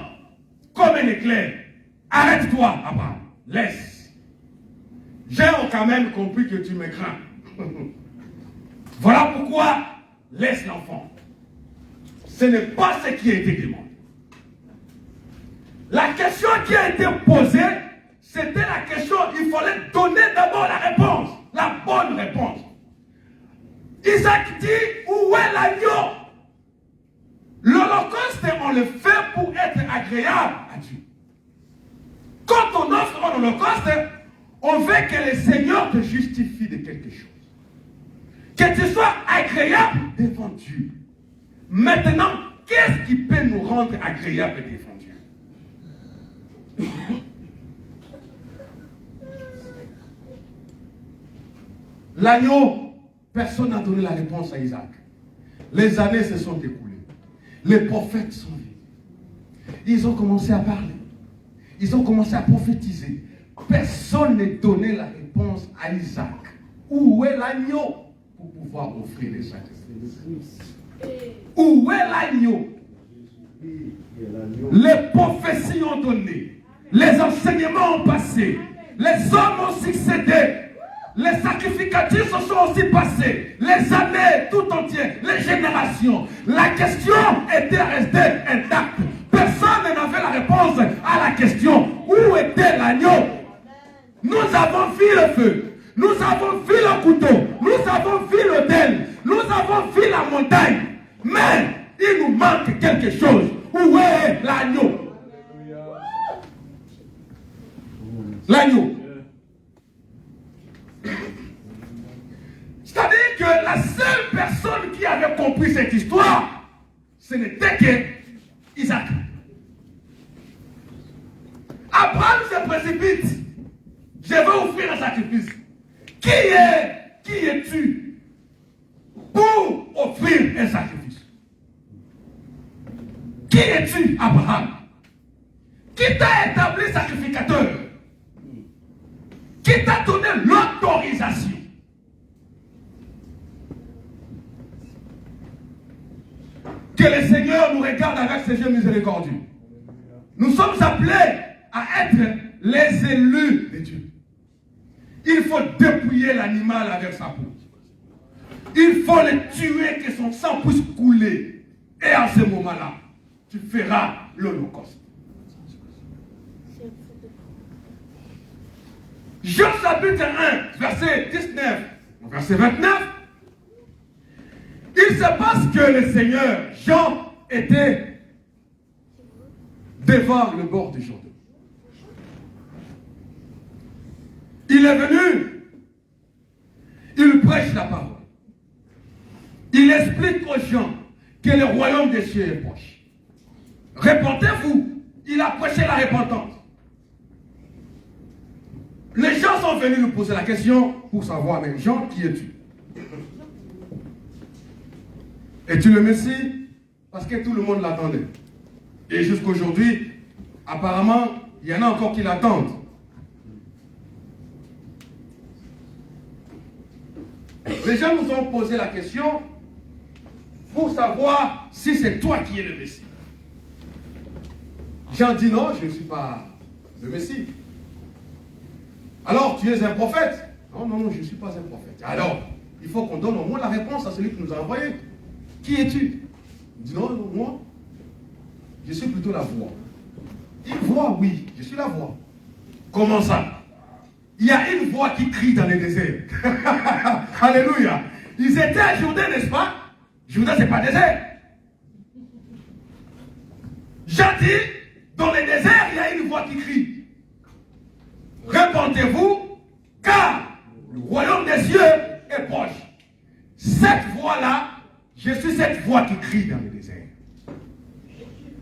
comme un éclair. Arrête-toi, Abraham. Laisse. J'ai quand même compris que tu me crains. Voilà pourquoi laisse l'enfant. Ce n'est pas ce qui a été demandé. La question qui a été posée, c'était la question, il fallait donner d'abord la réponse, la bonne réponse. Isaac dit, où est l'agneau? L'holocauste, on le fait pour être agréable à Dieu. Quand on offre un holocauste, on veut que le Seigneur te justifie de quelque chose. Que tu sois agréable devant Dieu. Maintenant, qu'est-ce qui peut nous rendre agréables devant Dieu? L'agneau, personne n'a donné la réponse à Isaac. Les années se sont écoulées. Les prophètes sont venus. Ils ont commencé à parler. Ils ont commencé à prophétiser. Personne n'a donné la réponse à Isaac. Où est l'agneau pour pouvoir offrir les sacrifices? Où est l'agneau? Les prophéties ont donné. Les enseignements ont passé. Les hommes ont succédé. Les sacrificatifs se sont aussi passés. Les années tout entières, les générations. La question était restée intacte. Personne n'avait la réponse à la question. Où était l'agneau? Nous avons vu le feu. Nous avons vu le couteau. Nous avons vu l'autel. Nous avons vu la montagne. Mais il nous manque quelque chose. Où est l'agneau? L'agneau. C'est-à-dire que la seule personne qui avait compris cette histoire, ce n'était que Isaac. Abraham se précipite. Je vais offrir un sacrifice. Qui es-tu pour offrir un sacrifice? Qui es-tu, Abraham? Qui t'a établi sacrificateur? Qui t'a donné l'autorisation? Que le Seigneur nous regarde avec ses yeux miséricordieux. Nous sommes appelés à être les élus de Dieu. Il faut dépouiller l'animal avec sa peau. Il faut le tuer, que son sang puisse couler. Et à ce moment-là, tu feras l'holocauste. Jean chapitre 1, verset 19, verset 29. Il se passe que le Seigneur, Jean, était devant le bord du Jourdain. Il est venu, il prêche la parole. Il explique aux gens que le royaume des cieux est proche. Répentez-vous, il a prêché la repentance. Les gens sont venus nous poser la question pour savoir, mais Jean, qui es-tu? Es-tu le Messie? Parce que tout le monde l'attendait. Et jusqu'aujourd'hui, apparemment, il y en a encore qui l'attendent. Les gens nous ont posé la question pour savoir si c'est toi qui es le Messie. Jean dit non, je ne suis pas le Messie. Alors, tu es un prophète? Non, je ne suis pas un prophète. Alors, il faut qu'on donne au moins la réponse à celui qui nous a envoyé. Qui es-tu? Il dit non, moi, je suis plutôt la voix. Une voix, oui, je suis la voix. Comment ça? Il y a une voix qui crie dans le désert. Alléluia. Ils étaient à Jourdain, n'est-ce pas? Jourdain, ce n'est pas désert. J'ai dit, dans le désert, il y a une voix qui crie. Répentez-vous, car le royaume des cieux est proche. Cette voix-là, je suis cette voix qui crie dans le désert.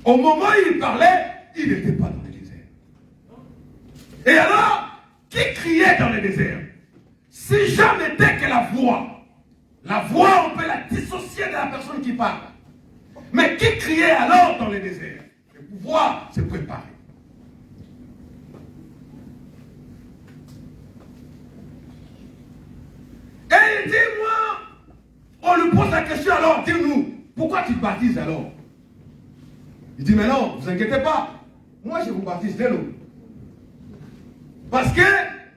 Au moment où il parlait, il n'était pas dans le désert. Et alors, qui criait dans le désert? Si Jean n'était que la voix, on peut la dissocier de la personne qui parle. Mais qui criait alors dans le désert? Le pouvoir se préparer. Et il dit, moi, on lui pose la question alors, dis-nous, pourquoi tu baptises alors? Il dit, mais non, vous inquiétez pas, moi je vous baptise de l'eau. Parce que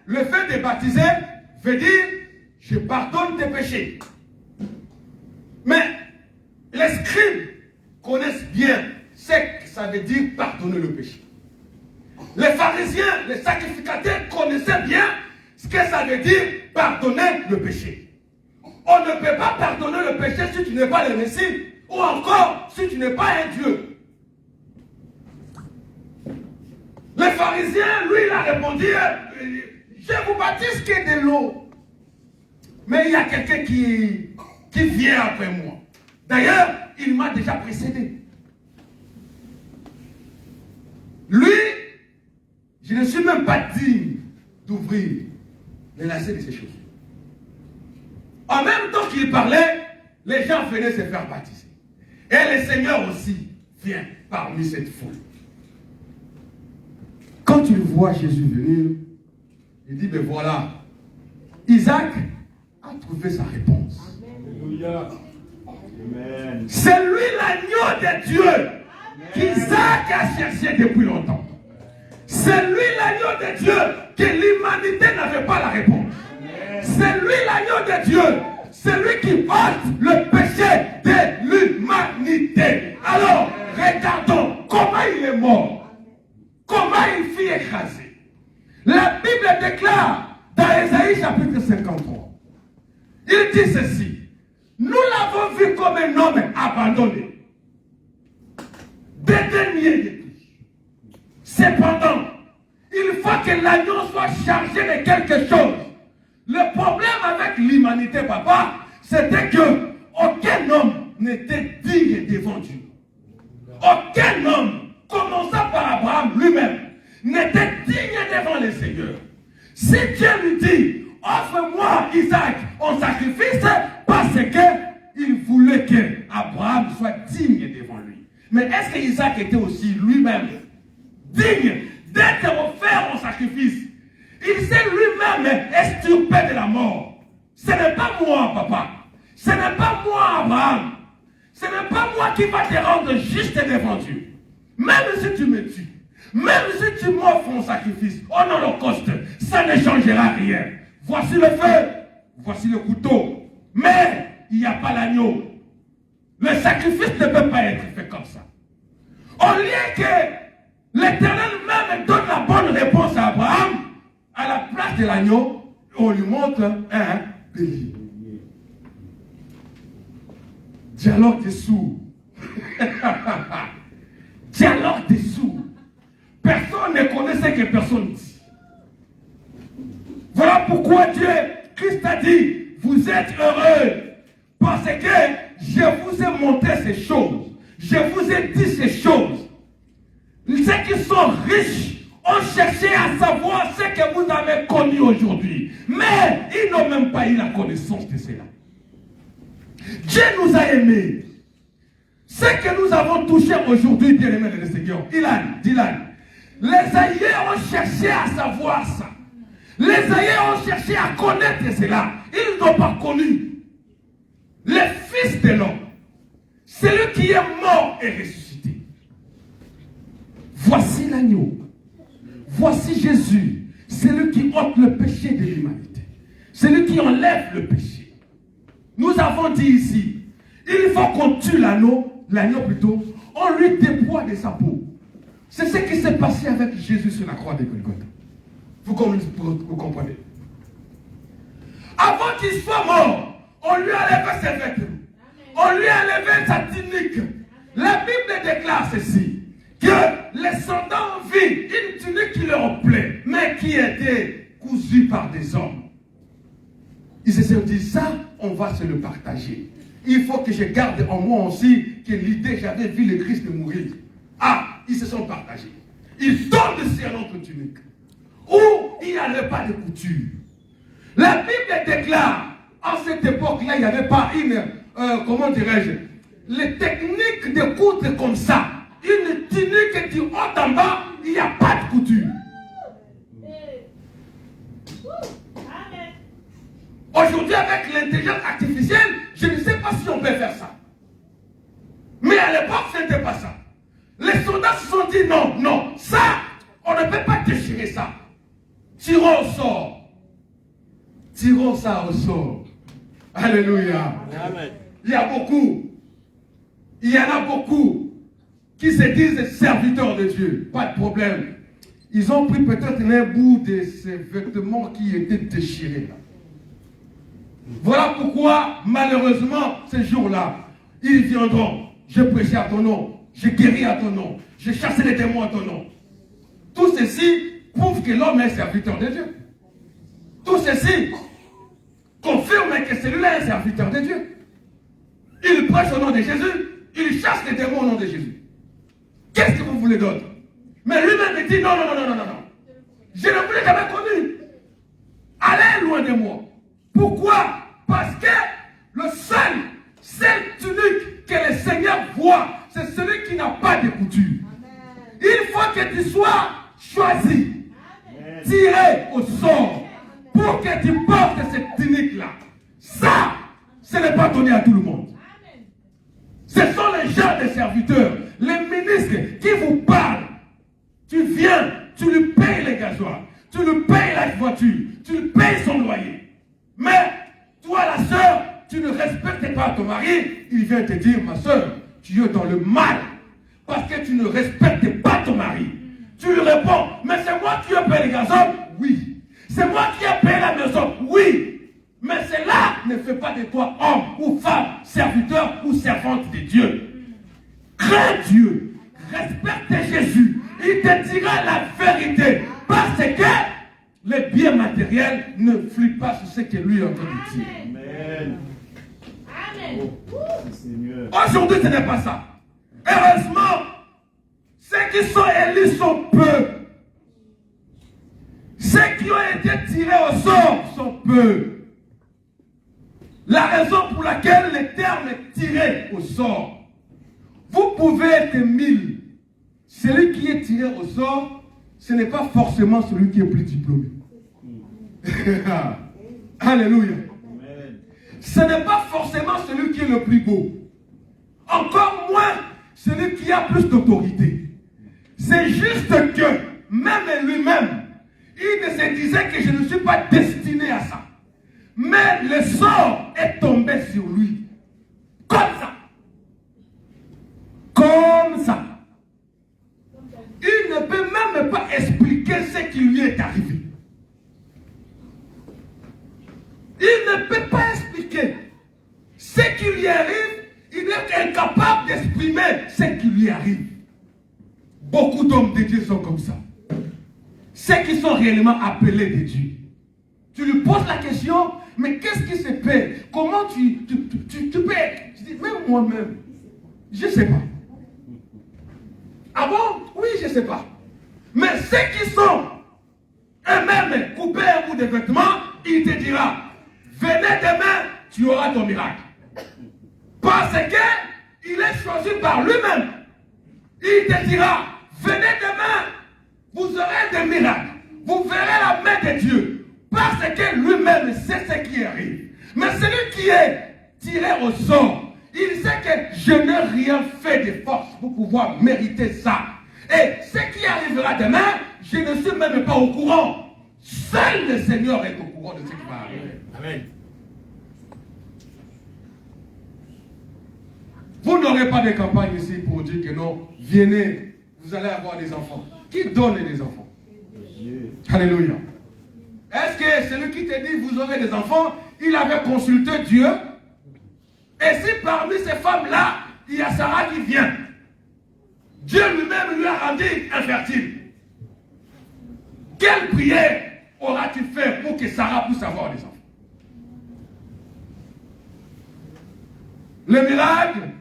le fait de baptiser veut dire, je pardonne tes péchés. Mais les scribes connaissent bien ce que ça veut dire pardonner le péché. Les pharisiens, les sacrificateurs connaissaient bien ce que ça veut dire pardonner le péché. On ne peut pas pardonner le péché si tu n'es pas le Messie, ou encore si tu n'es pas un Dieu. Les pharisiens, lui, il a répondu, je vous baptise que de l'eau. Mais il y a quelqu'un qui vient après moi. D'ailleurs, il m'a déjà précédé. Lui, je ne suis même pas digne d'ouvrir les lacets de ses chaussures. En même temps qu'il parlait, les gens venaient se faire baptiser. Et le Seigneur aussi vient parmi cette foule. Quand tu vois Jésus venir, il dit, ben voilà, Isaac a trouvé sa réponse. Alléluia. Amen. C'est lui l'agneau de Dieu qu'Isaac a cherché depuis longtemps. C'est lui l'agneau de Dieu que l'humanité n'avait pas la réponse. C'est lui l'agneau de Dieu. C'est lui qui ôte le péché de l'humanité. Alors, regardons comment il est mort. Comment il fut écrasé. La Bible déclare dans Ésaïe chapitre 53. Il dit ceci. Nous l'avons vu comme un homme abandonné. Dédaigné de tous. Cependant, il faut que l'agneau soit chargé de quelque chose. Le problème avec l'humanité, papa, c'était que aucun homme n'était digne devant Dieu. Aucun homme, commençant par Abraham lui-même, n'était digne devant le Seigneur. Si Dieu lui dit, offre-moi Isaac en sacrifice, parce qu'il voulait que Abraham soit digne devant lui. Mais est-ce que Isaac était aussi lui-même digne d'être offert en sacrifice? Il s'est lui-même extirpé de la mort. Ce n'est pas moi, papa. Ce n'est pas moi, Abraham. Ce n'est pas moi qui va te rendre juste devant Dieu. Même si tu me tues, même si tu m'offres en sacrifice, en holocauste, ça ne changera rien. Voici le feu, voici le couteau. Mais il n'y a pas l'agneau. Le sacrifice ne peut pas être fait comme ça. Au lieu que l'Éternel même donne la bonne réponse à Abraham, à la place de l'agneau, on lui montre un bélier. Dialogue des sourds. Dialogue des sourds. Personne ne connaît ce que personne dit. Voilà pourquoi Christ a dit, vous êtes heureux, parce que je vous ai montré ces choses. Je vous ai dit ces choses. Ceux qui sont riches ont cherché à savoir ce que vous avez connu aujourd'hui. Mais ils n'ont même pas eu la connaissance de cela. Dieu nous a aimés. Ce que nous avons touché aujourd'hui, bien-aimés de le Seigneur, Dylan, les aïeux ont cherché à savoir ça. Les aïeux ont cherché à connaître cela. Ils n'ont pas connu. Le Fils de l'homme, celui qui est mort et ressuscité. Voici l'agneau. Voici Jésus, celui qui ôte le péché de l'humanité. Celui qui enlève le péché. Nous avons dit ici, il faut qu'on tue l'agneau plutôt, on lui déploie de sa peau. C'est ce qui s'est passé avec Jésus sur la croix de Golgotha. Vous comprenez? Avant qu'il soit mort, on lui a enlevé ses vêtements. On lui a enlevé sa tunique. La Bible déclare ceci, que les soldats ont vu une tunique qui leur plaît, mais qui était cousue par des hommes. Ils se sont dit, ça, on va se le partager. Il faut que je garde en moi aussi que l'idée, j'avais vu le Christ mourir. Ah, ils se sont partagés. ils ont de servantes tuniques, où il n'y avait pas de couture. La Bible déclare, en cette époque-là, il n'y avait pas une, comment dirais-je, les techniques de coudre comme ça. Une tunique du haut en bas, il n'y a pas de couture. Aujourd'hui, avec l'intelligence artificielle, je ne sais pas si on peut faire ça. Mais à l'époque, ce n'était pas ça. Les soldats se sont dit non, non, ça, on ne peut pas déchirer ça. Tirons au sort. Tirons ça au sort. Alléluia. Amen. Il y en a beaucoup qui se disent serviteurs de Dieu. Pas de problème. Ils ont pris peut-être un bout de ces vêtements qui étaient déchirés. Voilà pourquoi, malheureusement, ces jours-là, ils viendront. Je prêche à ton nom. Je guéris à ton nom. Je chasse les démons à ton nom. Tout ceci prouve que l'homme est serviteur de Dieu. Tout ceci confirme que celui-là est serviteur de Dieu. Il prêche au nom de Jésus. Il chasse les démons au nom de Jésus. Qu'est-ce que vous voulez d'autre? Mais lui-même dit non, non, non, non, non, non. Je ne vous l'ai jamais connu. Allez loin de moi. Pourquoi? Parce que le seul tunique que le Seigneur voit, c'est celui qui n'a pas de couture. Il faut que tu sois choisi, tiré au sort, pour que tu portes cette tunique-là. Ça, ce n'est pas donné à tout le monde. Ce sont les gens des serviteurs, les ministres qui vous parlent. Tu viens, tu lui payes les gasoils, tu lui payes la voiture, tu lui payes son loyer. Mais toi, la sœur, tu ne respectes pas ton mari, il vient te dire, ma sœur, tu es dans le mal, parce que tu ne respectes pas ton mari. Tu lui réponds, mais c'est moi qui ai payé les gazoles? Oui. C'est moi qui ai payé la maison? Oui. Mais cela ne fait pas de toi homme ou femme, serviteur ou servante de Dieu. Crains Dieu, respecte Jésus, il te dira la vérité, parce que les biens matériels ne fluent pas sur ce que lui a entendu dire. Amen. Amen. Aujourd'hui, ce n'est pas ça. Heureusement, ceux qui sont élus sont peu. Ceux qui ont été tirés au sort sont peu. La raison pour laquelle le terme est tiré au sort, vous pouvez être 1000. Celui qui est tiré au sort, ce n'est pas forcément celui qui est plus diplômé. Alléluia. Ce n'est pas forcément celui qui est le plus beau. Encore moins celui qui a plus d'autorité. C'est juste que, même lui-même, il ne se disait que je ne suis pas destiné à ça. Mais le sort est tombé sur lui. Comme ça. Comme ça. Il ne peut même pas expliquer ce qui lui est arrivé. Il ne peut pas expliquer ce qui lui arrive. Il est incapable d'exprimer ce qui lui arrive. Beaucoup d'hommes de Dieu sont comme ça. Ceux qui sont réellement appelés de Dieu. Tu lui poses la question, mais qu'est-ce qui se fait? Comment tu peux? Je dis, même moi-même, je ne sais pas. Ah bon? Oui, je ne sais pas. Mais ceux qui sont eux-mêmes coupés un bout de vêtements, il te dira, venez demain, tu auras ton miracle. Parce qu'il est choisi par lui-même. Il te dira, venez demain, vous aurez des miracles. Vous verrez la main de Dieu. Parce que lui-même sait ce qui arrive. Mais celui qui est tiré au sort, il sait que je n'ai rien fait de force pour pouvoir mériter ça. Et ce qui arrivera demain, je ne suis même pas au courant. Seul le Seigneur est au courant de ce qui va arriver. Amen. Vous n'aurez pas de campagne ici pour dire que non, venez, vous allez avoir des enfants. Qui donne des enfants? Alléluia. Est-ce que celui qui te dit vous aurez des enfants, il avait consulté Dieu? Et si parmi ces femmes-là, il y a Sarah qui vient, Dieu lui-même lui a rendu infertile. Quelle prière auras-tu fait pour que Sarah puisse avoir des enfants? Le miracle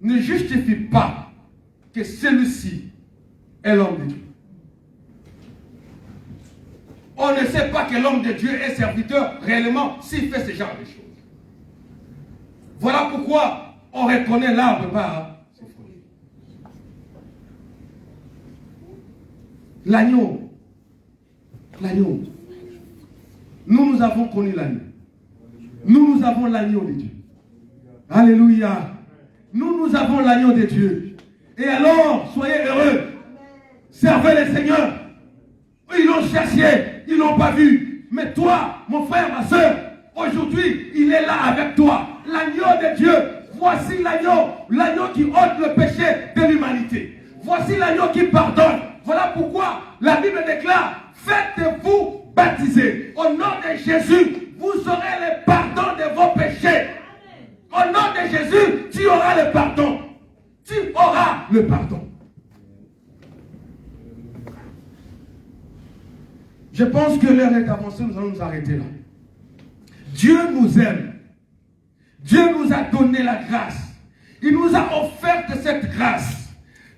ne justifie pas que celui-ci est l'homme de Dieu. pas que l'homme de Dieu est serviteur réellement s'il fait ce genre de choses. Voilà pourquoi on reconnaît l'arbre par ses fruits. L'agneau. L'agneau. Nous avons connu l'agneau. Nous avons l'agneau de Dieu. Alléluia. Nous avons l'agneau de Dieu. Et alors, soyez heureux. Servez le Seigneur. Ils l'ont cherché, ils ne l'ont pas vu. Mais toi, mon frère, ma soeur, aujourd'hui, il est là avec toi. L'agneau de Dieu. Voici l'agneau qui ôte le péché de l'humanité. Voici l'agneau qui pardonne. Voilà pourquoi la Bible déclare, faites-vous baptiser. Au nom de Jésus, vous aurez le pardon de vos péchés. Au nom de Jésus, tu auras le pardon. Tu auras le pardon. Je pense que l'heure est avancée, nous allons nous arrêter là. Dieu nous aime. Dieu nous a donné la grâce. Il nous a offert cette grâce.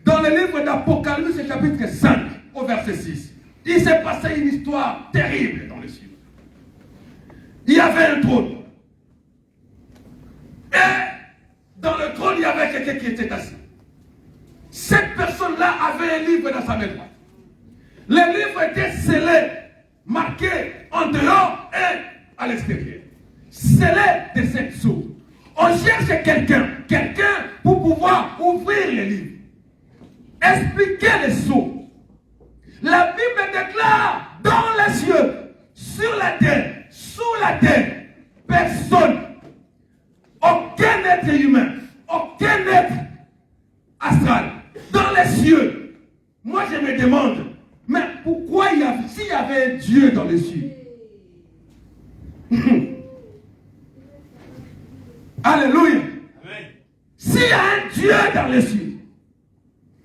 Dans le livre d'Apocalypse, chapitre 5, au verset 6, il s'est passé une histoire terrible dans les cieux. Il y avait un trône. Et dans le trône, il y avait quelqu'un qui était assis. Cette personne-là avait un livre dans sa main droite. Le livre était scellé, marqué en dehors et à l'extérieur. Scellé de cette sceaux. On cherche quelqu'un pour pouvoir ouvrir les livres. Expliquer les sceaux. La Bible déclare dans les cieux, sur la terre, sous la terre, personne, aucun être humain, aucun être astral, dans les cieux. Moi je me demande, mais pourquoi s'il y avait un Dieu dans les cieux? Alléluia. S'il y a un Dieu dans les cieux,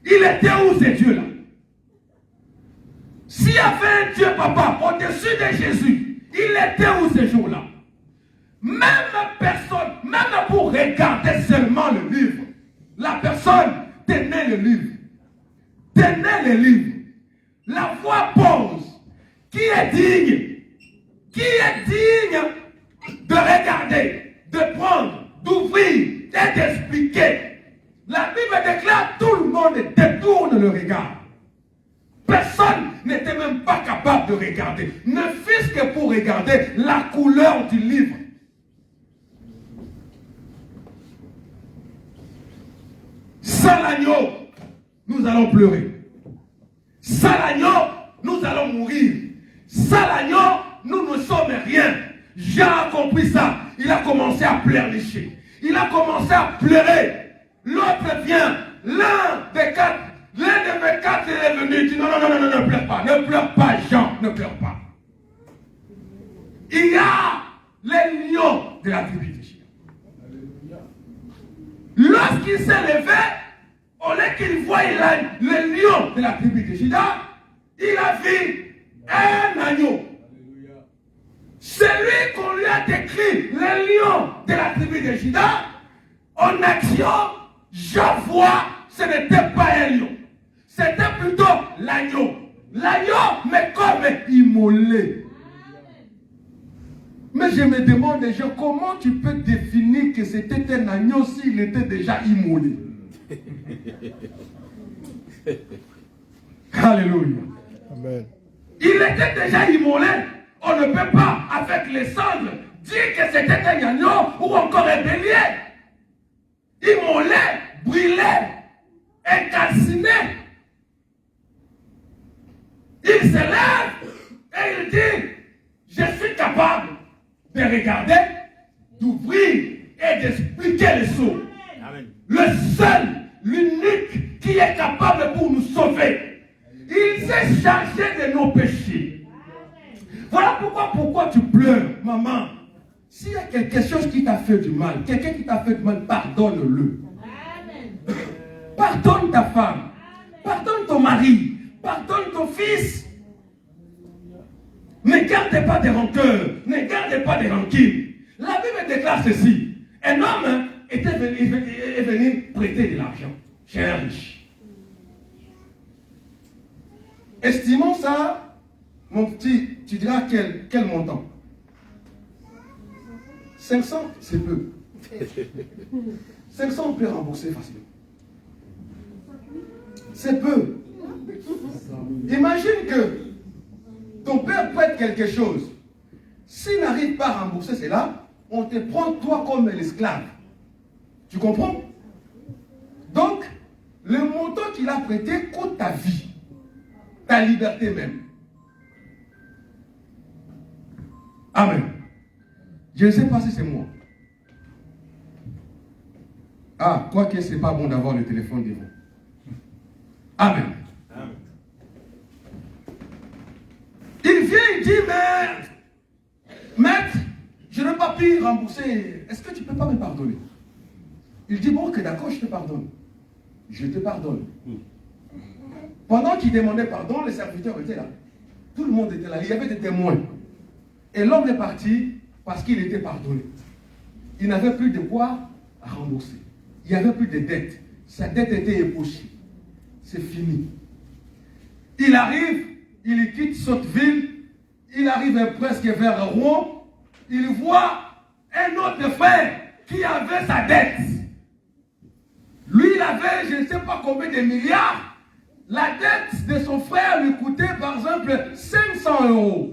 il était où ce Dieu-là? S'il y avait un Dieu, papa, au-dessus de Jésus, il était où ce jour-là? Même personne, même pour regarder seulement le livre, la personne tenait le livre. Tenait le livre. La voix pose. Qui est digne? Qui est digne de regarder, de prendre, d'ouvrir et d'expliquer? La Bible déclare tout le monde détourne le regard. Personne n'était même pas capable de regarder, ne fût-ce que pour regarder la couleur du livre. Sans l'agneau, nous allons pleurer. Sans l'agneau, nous allons mourir. Sans l'agneau, nous ne sommes rien. Jean a compris ça. Il a commencé à pleurnicher. Il a commencé à pleurer. L'autre vient, l'un des quatre est venu. Il dit non, ne pleure pas, Jean, ne pleure pas. Il y a les lions de la tribu de Juda. Lorsqu'il s'est levé, au lieu qu'il voie les lions de la tribu de Juda, il a vu un agneau. Celui qu'on lui a décrit, les lions de la tribu de Juda, en action, je vois, ce n'était pas un lion. C'était plutôt l'agneau. L'agneau, mais comme immolé. Mais je me demande déjà, comment tu peux définir que c'était un agneau s'il était déjà immolé? Alléluia. Amen. Il était déjà immolé. On ne peut pas, avec les cendres, dire que c'était un agneau ou encore un bélier. Immolé, brûlé, incalciné. Il se lève et il dit, je suis capable de regarder, d'ouvrir et d'expliquer les sceaux. Le seul, l'unique qui est capable pour nous sauver. Il s'est chargé de nos péchés. Voilà pourquoi tu pleures, maman. S'il y a quelque chose qui t'a fait du mal, quelqu'un qui t'a fait du mal, pardonne-le. Pardonne ta femme. Pardonne ton mari. Pardonne ton fils. Ne gardez pas de rancœur. Ne gardez pas de rancune. La Bible déclare ceci. Un homme est venu prêter de l'argent chez un riche. Estimons ça Mon petit, tu diras quel montant? 500, c'est peu. 500, on peut rembourser facilement. C'est peu. Imagine que ton père prête quelque chose. S'il n'arrive pas à rembourser cela, on te prend toi comme l'esclave. Tu comprends? Donc, le montant qu'il a prêté coûte ta vie, ta liberté même. Amen. Je ne sais pas si c'est moi. Ah, quoique ce n'est pas bon d'avoir le téléphone devant. Amen. Amen. Il vient, il dit, maître, je n'ai pas pu rembourser. Est-ce que tu ne peux pas me pardonner? Il dit, bon, ok, d'accord, je te pardonne. Je te pardonne. Pendant qu'il demandait pardon, les serviteurs étaient là. Tout le monde était là. Il y avait des témoins. Et l'homme est parti parce qu'il était pardonné. Il n'avait plus de quoi à rembourser. Il n'y avait plus de dette. Sa dette était épochée. C'est fini. Il arrive, il quitte cette ville, il arrive presque vers Rouen, il voit un autre frère qui avait sa dette. Lui, il avait, je ne sais pas combien de milliards. La dette de son frère lui coûtait, par exemple, 500 €.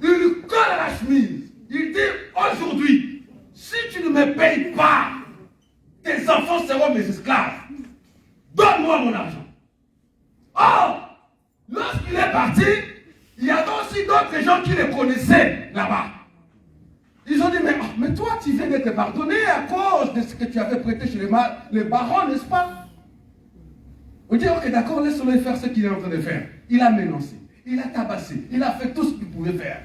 Il lui colle à la chemise. Il dit, aujourd'hui, si tu ne me payes pas, tes enfants seront mes esclaves. Donne-moi mon argent. Or, lorsqu'il est parti, il y avait aussi d'autres gens qui le connaissaient là-bas. Ils ont dit, mais toi, tu viens d'être pardonné à cause de ce que tu avais prêté chez les barons, n'est-ce pas? On dit, ok, d'accord, laisse-le faire ce qu'il est en train de faire. Il a menacé, il a tabassé, il a fait tout ce qu'il pouvait faire.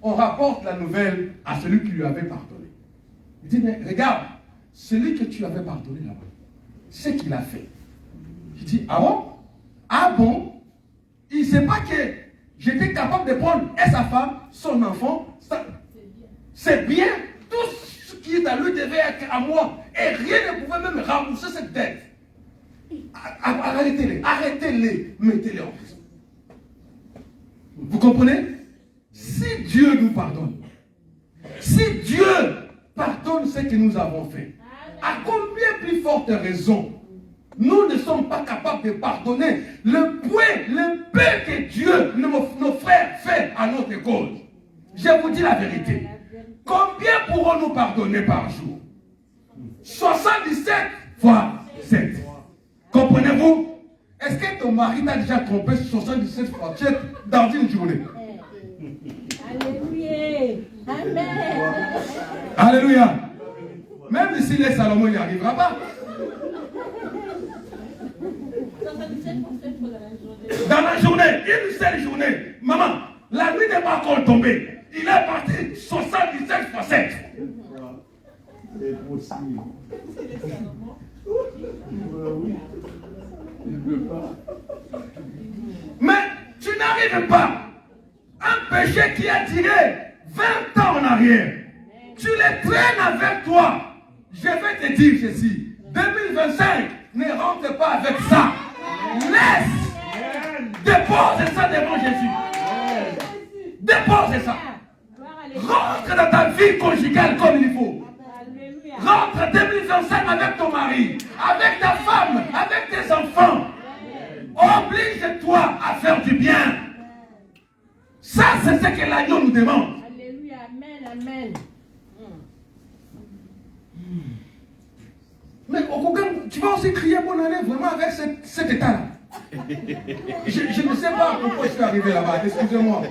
On rapporte la nouvelle à celui qui lui avait pardonné. Il dit, mais regarde, celui que tu avais pardonné là-bas, c'est ce qu'il a fait. Il dit, ah bon? Ah bon? Il ne sait pas que j'étais capable de prendre et sa femme, son enfant, c'est bien. Tout ce qui est à lui devait être à moi. Et rien ne pouvait même rembourser cette dette. Arrêtez-les, arrêtez-les, mettez-les en prison. Vous comprenez? Si Dieu nous pardonne, si Dieu pardonne ce que nous avons fait, à combien plus forte raison nous ne sommes pas capables de pardonner le peu que Dieu, nos frères, fait à notre cause? Je vous dis la vérité. Combien pourrons-nous pardonner par jour? 77 fois 7. Comprenez-vous? Est-ce que ton mari t'a déjà trompé 77 fois 7 dans une journée? Alléluia. Amen. Alléluia. Même si les Salomon n'y arrivera pas. Dans la journée, une seule journée. Maman, la nuit n'est pas encore tombée. Il est parti 77 fois 7. C'est possible. Mais tu n'arrives pas. Un péché qui a tiré 20 ans en arrière. Tu les traînes avec toi. Je vais te dire ceci. 2025, ne rentre pas avec ça. Laisse. Dépose ça devant Jésus. Dépose ça. Rentre dans ta vie conjugale comme il faut. Rentre 2025 avec ton mari, avec ta femme, avec tes enfants. Oblige-toi à faire du bien. Ça, c'est ce que l'agneau nous demande. Alléluia. Amen. Amen. Mais au Kougan, tu vas aussi crier bonne année vraiment avec cet état-là. Je ne sais pas pourquoi je suis arrivé là-bas, excusez-moi.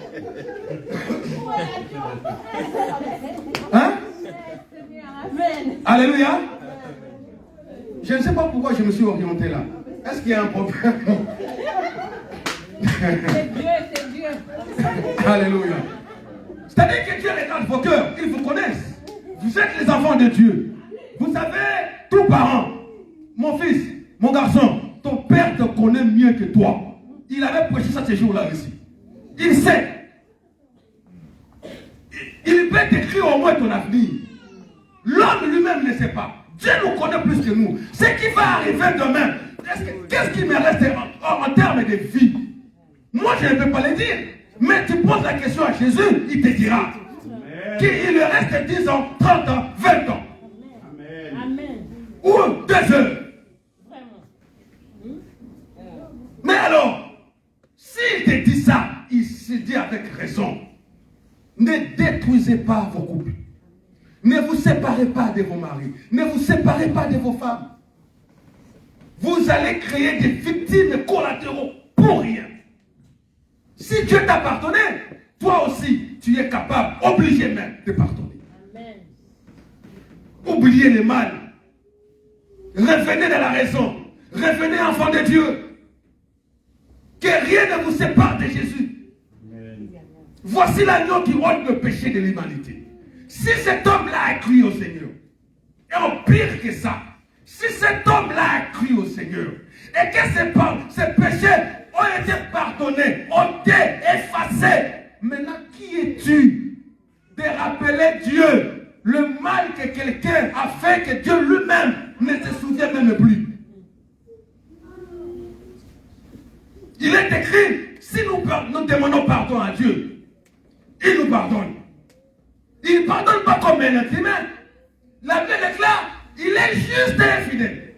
Hein? Amen. Alléluia. Je ne sais pas pourquoi je me suis orienté là. Est-ce qu'il y a un problème? C'est Dieu, c'est Dieu. Alléluia. C'est-à-dire que Dieu regarde vos cœurs, il vous connaissent. Vous êtes les enfants de Dieu. Vous savez, tout parent, mon fils, mon garçon, ton père te connaît mieux que toi. Il avait prêché ça ces jours-là ici. Il sait. Il peut t'écrire au moins ton avenir. L'homme lui-même ne sait pas. Dieu nous connaît plus que nous. Ce qui va arriver demain, qu'est-ce qui me reste en termes de vie? Moi, je ne peux pas le dire. Mais tu poses la question à Jésus, il te dira qu'il lui reste 10 ans, 30 ans, 20 ans. Amen. Ou 2 heures. Vraiment. Mais alors, s'il te dit ça, il se dit avec raison. Ne détruisez pas vos couples. Ne vous séparez pas de vos maris. Ne vous séparez pas de vos femmes. Vous allez créer des victimes collatéraux pour rien. Si Dieu t'a pardonné, toi aussi, tu es capable, obligé même, de pardonner. Amen. Oubliez le mal. Revenez dans la raison. Revenez enfant de Dieu. Que rien ne vous sépare de Jésus. Voici l'agneau qui ôte le péché de l'humanité. Si cet homme-là a cru au Seigneur, et en pire que ça, si cet homme-là a cru au Seigneur, et que ses péchés ont été pardonnés, ont été effacés, maintenant qui es-tu de rappeler Dieu le mal que quelqu'un a fait, que Dieu lui-même ne se souvient même plus? Il est écrit, si nous demandons pardon à Dieu, il nous pardonne. Il ne pardonne pas comme un être humain. La Bible déclare, il est juste et fidèle.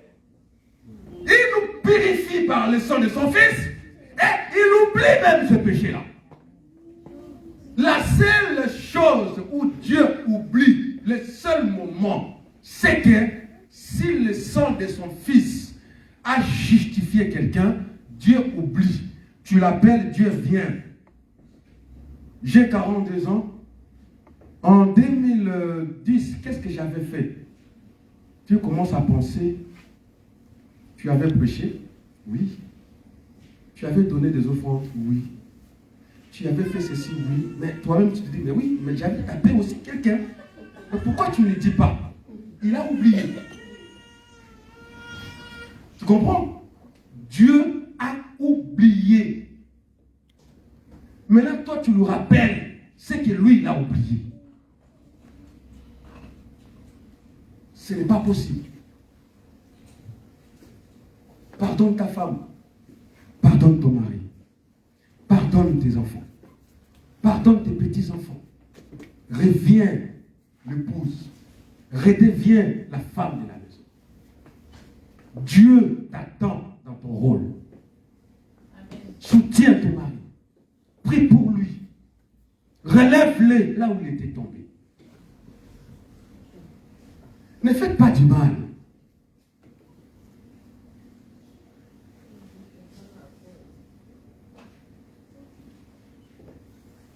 Il nous purifie par le sang de son Fils et il oublie même ce péché-là. La seule chose où Dieu oublie, le seul moment, c'est que si le sang de son Fils a justifié quelqu'un, Dieu oublie. Tu l'appelles, Dieu vient. J'ai 42 ans. En 2010, qu'est-ce que j'avais fait? Tu commences à penser, tu avais prêché? Oui. Tu avais donné des offrandes? Oui. Tu avais fait ceci? Oui. Mais toi-même, tu te dis, mais oui, mais j'avais appelé aussi quelqu'un. Mais pourquoi tu ne le dis pas? Il a oublié. Tu comprends? Dieu a oublié. Maintenant, toi, tu le rappelles. C'est que lui, il a oublié. Ce n'est pas possible. Pardonne ta femme. Pardonne ton mari. Pardonne tes enfants. Pardonne tes petits-enfants. Reviens l'épouse. Redeviens la femme de la maison. Dieu t'attend dans ton rôle. Amen. Soutiens ton mari. Prie pour lui. Relève-le là où il était tombé. Ne faites pas du mal.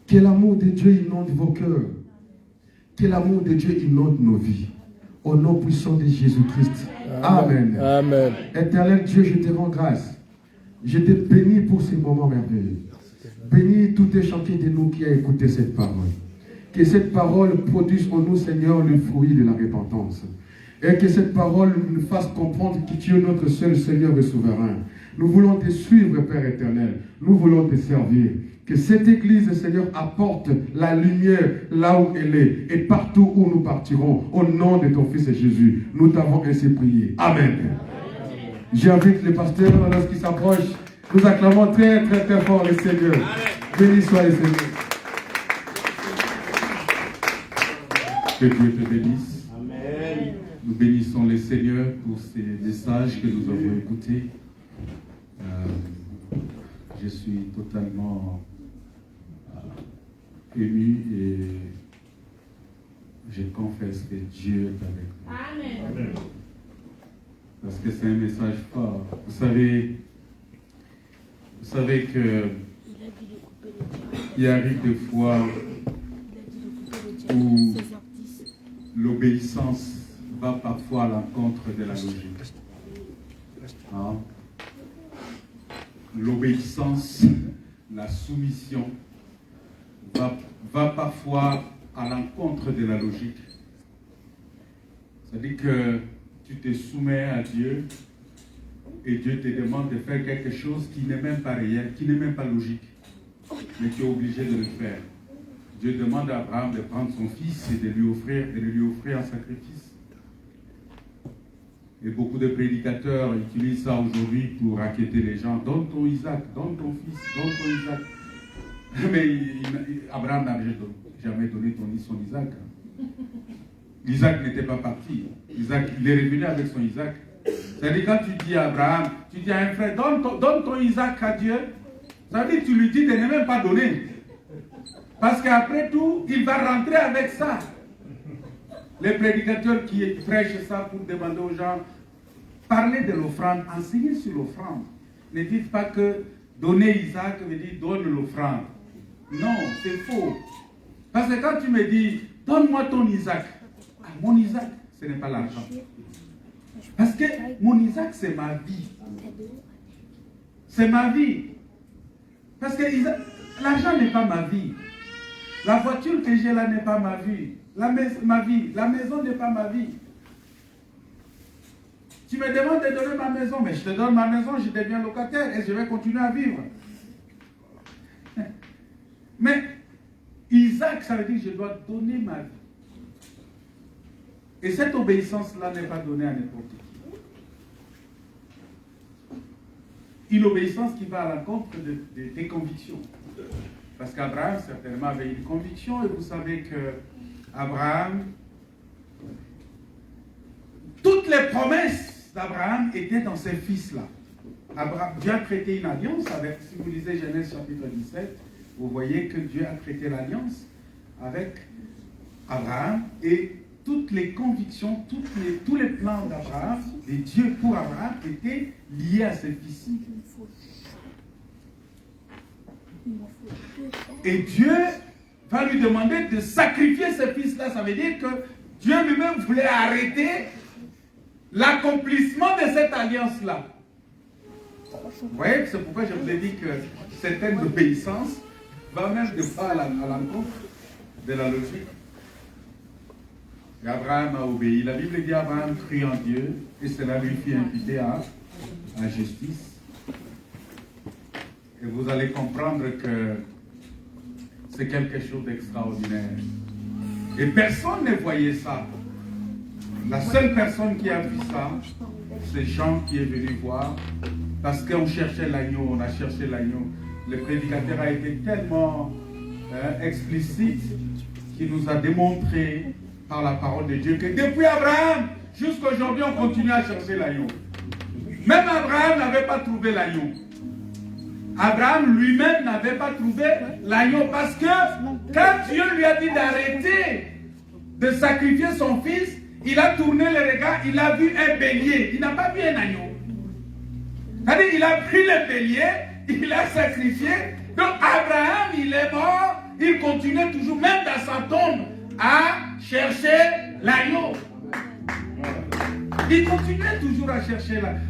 Que l'amour de Dieu inonde vos cœurs. Que l'amour de Dieu inonde nos vies. Au nom puissant de Jésus-Christ. Amen. Amen. Éternel Dieu, je te rends grâce. Je te bénis pour ces moments merveilleux. Bénis tout échantillon de nous qui a écouté cette parole. Que cette parole produise en nous, Seigneur, le fruit de la repentance. Et que cette parole nous fasse comprendre que tu es notre seul Seigneur et souverain. Nous voulons te suivre, Père éternel. Nous voulons te servir. Que cette église, Seigneur, apporte la lumière là où elle est et partout où nous partirons. Au nom de ton Fils Jésus, nous t'avons ainsi prié. Amen. J'invite le pasteur lorsqu'il s'approche. Nous acclamons très, très, très fort le Seigneur. Béni soit le Seigneur. Que Dieu te bénisse. Amen. Nous bénissons le Seigneur pour ces messages que nous avons écoutés. Je suis totalement ému et je confesse que Dieu est avec nous. Amen. Parce que c'est un message fort. Vous savez que il arrive des fois où l'obéissance va parfois à l'encontre de la logique. Hein? L'obéissance, la soumission va parfois à l'encontre de la logique. C'est-à-dire que tu te soumets à Dieu et Dieu te demande de faire quelque chose qui n'est même pas réel, qui n'est même pas logique, mais tu es obligé de le faire. Dieu demande à Abraham de prendre son fils et de lui offrir un sacrifice. Et beaucoup de prédicateurs utilisent ça aujourd'hui pour inquiéter les gens. Donne ton Isaac, donne ton fils, donne ton Isaac. Mais Abraham n'a jamais donné son Isaac. Isaac n'était pas parti. Isaac, il est revenu avec son Isaac. C'est-à-dire quand tu dis à Abraham, tu dis à un frère, donne ton Isaac à Dieu. Ça veut dire que tu lui dis de ne même pas donner. Parce qu'après tout, il va rentrer avec ça. Les prédicateurs qui prêchent ça pour demander aux gens, parlez de l'offrande, enseignez sur l'offrande. Ne dites pas que donner Isaac veut dire donne l'offrande. Non, c'est faux. Parce que quand tu me dis, donne-moi ton Isaac, mon Isaac, ce n'est pas l'argent. Parce que mon Isaac, c'est ma vie. C'est ma vie. Parce que l'argent n'est pas ma vie. La voiture que j'ai là n'est pas ma vie. Ma vie. La maison n'est pas ma vie. Tu me demandes de donner ma maison, mais je te donne ma maison, je deviens locataire et je vais continuer à vivre. Mais Isaac, ça veut dire que je dois donner ma vie. Et cette obéissance-là n'est pas donnée à n'importe qui. Une obéissance qui va à l'encontre des convictions. Parce qu'Abraham, certainement, avait une conviction, et vous savez que Abraham, toutes les promesses d'Abraham étaient dans ces fils-là. Dieu a traité une alliance avec, si vous lisez Genèse chapitre 17, vous voyez que Dieu a traité l'alliance avec Abraham, et toutes les convictions, tous les plans d'Abraham, de Dieu pour Abraham, étaient liés à ses fils. Et Dieu va lui demander de sacrifier ses fils-là. Ça veut dire que Dieu lui-même voulait arrêter l'accomplissement de cette alliance-là. Vous voyez, c'est pourquoi je vous ai dit que certaines obéissances va même de fois à l'encontre de la logique. Et Abraham a obéi. La Bible dit Abraham crut en Dieu et cela lui fit imputer à justice. Et vous allez comprendre que c'est quelque chose d'extraordinaire. Et personne ne voyait ça. La seule personne qui a vu ça, c'est Jean qui est venu voir. Parce qu'on cherchait l'agneau, on a cherché l'agneau. Le prédicateur a été tellement explicite qu'il nous a démontré par la parole de Dieu que depuis Abraham jusqu'à aujourd'hui, on continue à chercher l'agneau. Même Abraham n'avait pas trouvé l'agneau. Abraham lui-même n'avait pas trouvé l'agneau parce que quand Dieu lui a dit d'arrêter de sacrifier son fils, il a tourné le regard, il a vu un bélier. Il n'a pas vu un agneau. C'est-à-dire, il a pris le bélier, il a sacrifié. Donc Abraham, il est mort, il continue toujours, même dans sa tombe, à chercher l'agneau. Il continuait toujours à chercher l'agneau.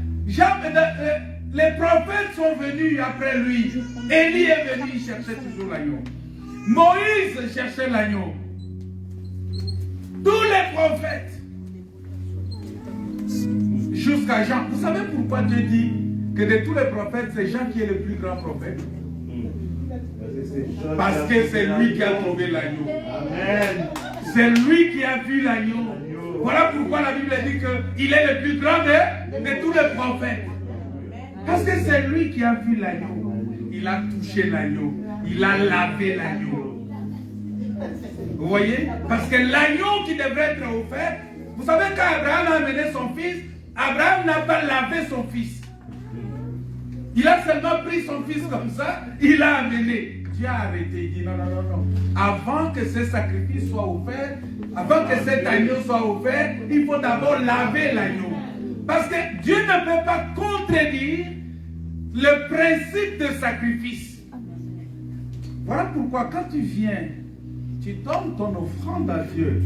Les prophètes sont venus après lui. Élie est venu, il cherchait toujours l'agneau. Moïse cherchait l'agneau. Tous les prophètes. Jusqu'à Jean. Vous savez pourquoi Dieu dit que de tous les prophètes, c'est Jean qui est le plus grand prophète? Parce que c'est lui qui a trouvé l'agneau. C'est lui qui a vu l'agneau. Voilà pourquoi la Bible dit qu'il est le plus grand de tous les prophètes. Parce que c'est lui qui a vu l'agneau. Il a touché l'agneau. Il a lavé l'agneau. Vous voyez? Parce que l'agneau qui devrait être offert, vous savez quand Abraham a amené son fils, Abraham n'a pas lavé son fils. Il a seulement pris son fils comme ça, il l'a amené. Dieu a arrêté, il dit non, non, non, non. Avant que ce sacrifice soit offert, avant que cet agneau soit offert, il faut d'abord laver l'agneau. Parce que Dieu ne peut pas contredire le principe de sacrifice. Voilà pourquoi quand tu viens, tu donnes ton offrande à Dieu.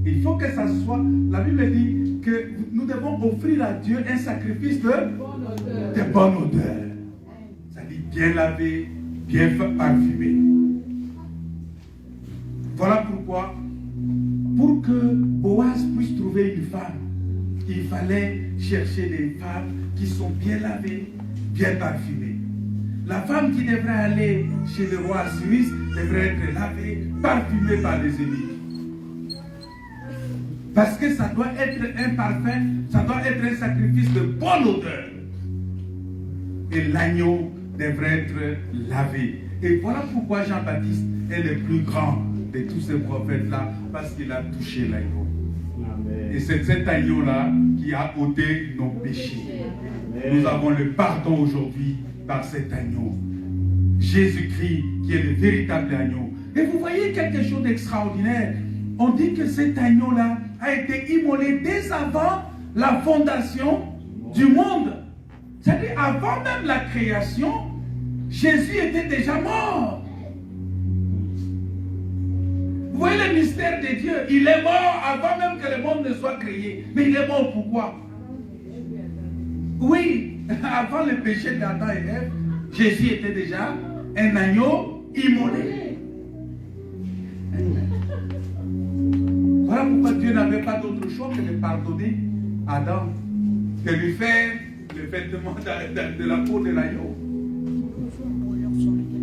Il faut que ça soit... La Bible dit que nous devons offrir à Dieu un sacrifice de bonne odeur. Ça dit bien lavé, bien parfumé. Voilà pourquoi, pour que Boaz puisse trouver une femme, il fallait chercher des femmes qui sont bien lavées, bien parfumées. La femme qui devrait aller chez le roi Assyrus devrait être lavée, parfumée par les ennemis. Parce que ça doit être un parfum, ça doit être un sacrifice de bonne odeur. Et l'agneau devrait être lavé. Et voilà pourquoi Jean-Baptiste est le plus grand de tous ces prophètes-là, parce qu'il a touché l'agneau. Et c'est cet agneau-là qui a ôté nos péchés. Nous avons le pardon aujourd'hui par cet agneau. Jésus-Christ qui est le véritable agneau. Et vous voyez quelque chose d'extraordinaire. On dit que cet agneau-là a été immolé dès avant la fondation du monde. C'est-à-dire avant même la création, Jésus était déjà mort. Vous voyez le mystère de Dieu. Il est mort avant même que le monde ne soit créé. Mais il est mort pourquoi? Oui, avant le péché d'Adam et Ève, Jésus était déjà un agneau immolé. Voilà pourquoi Dieu n'avait pas d'autre choix que de pardonner Adam, que lui faire le vêtement de la peau de l'agneau.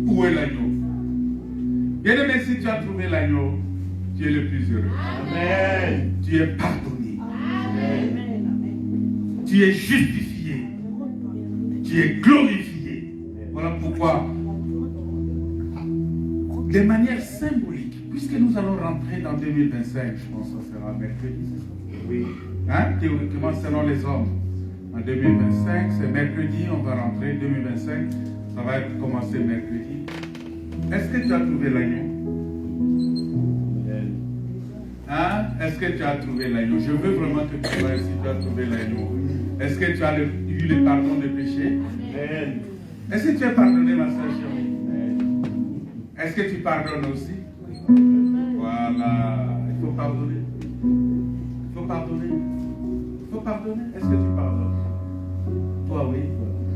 Où est l'agneau? Bien-aimé, si tu as trouvé l'agneau, tu es le plus heureux. Amen. Tu es pardonné. Amen. Tu es justifié. Tu es glorifié. Voilà pourquoi, de manière symbolique, puisque nous allons rentrer dans 2025, je pense que ce sera mercredi, c'est ça? Oui. Hein? Théoriquement, selon les hommes. En 2025, c'est mercredi, on va rentrer. 2025, ça va commencer mercredi. Est-ce que tu as trouvé l'agneau? Hein? Est-ce que tu as trouvé l'agneau? Je veux vraiment que tu vois si tu as trouvé l'agneau. Est-ce que tu as eu le pardon des péchés? Est-ce que tu es pardonné, ma soeur chérie? Est-ce que tu pardonnes aussi? Voilà. Il faut pardonner. Il faut pardonner. Il faut pardonner. Est-ce que tu pardonnes? Toi, oui.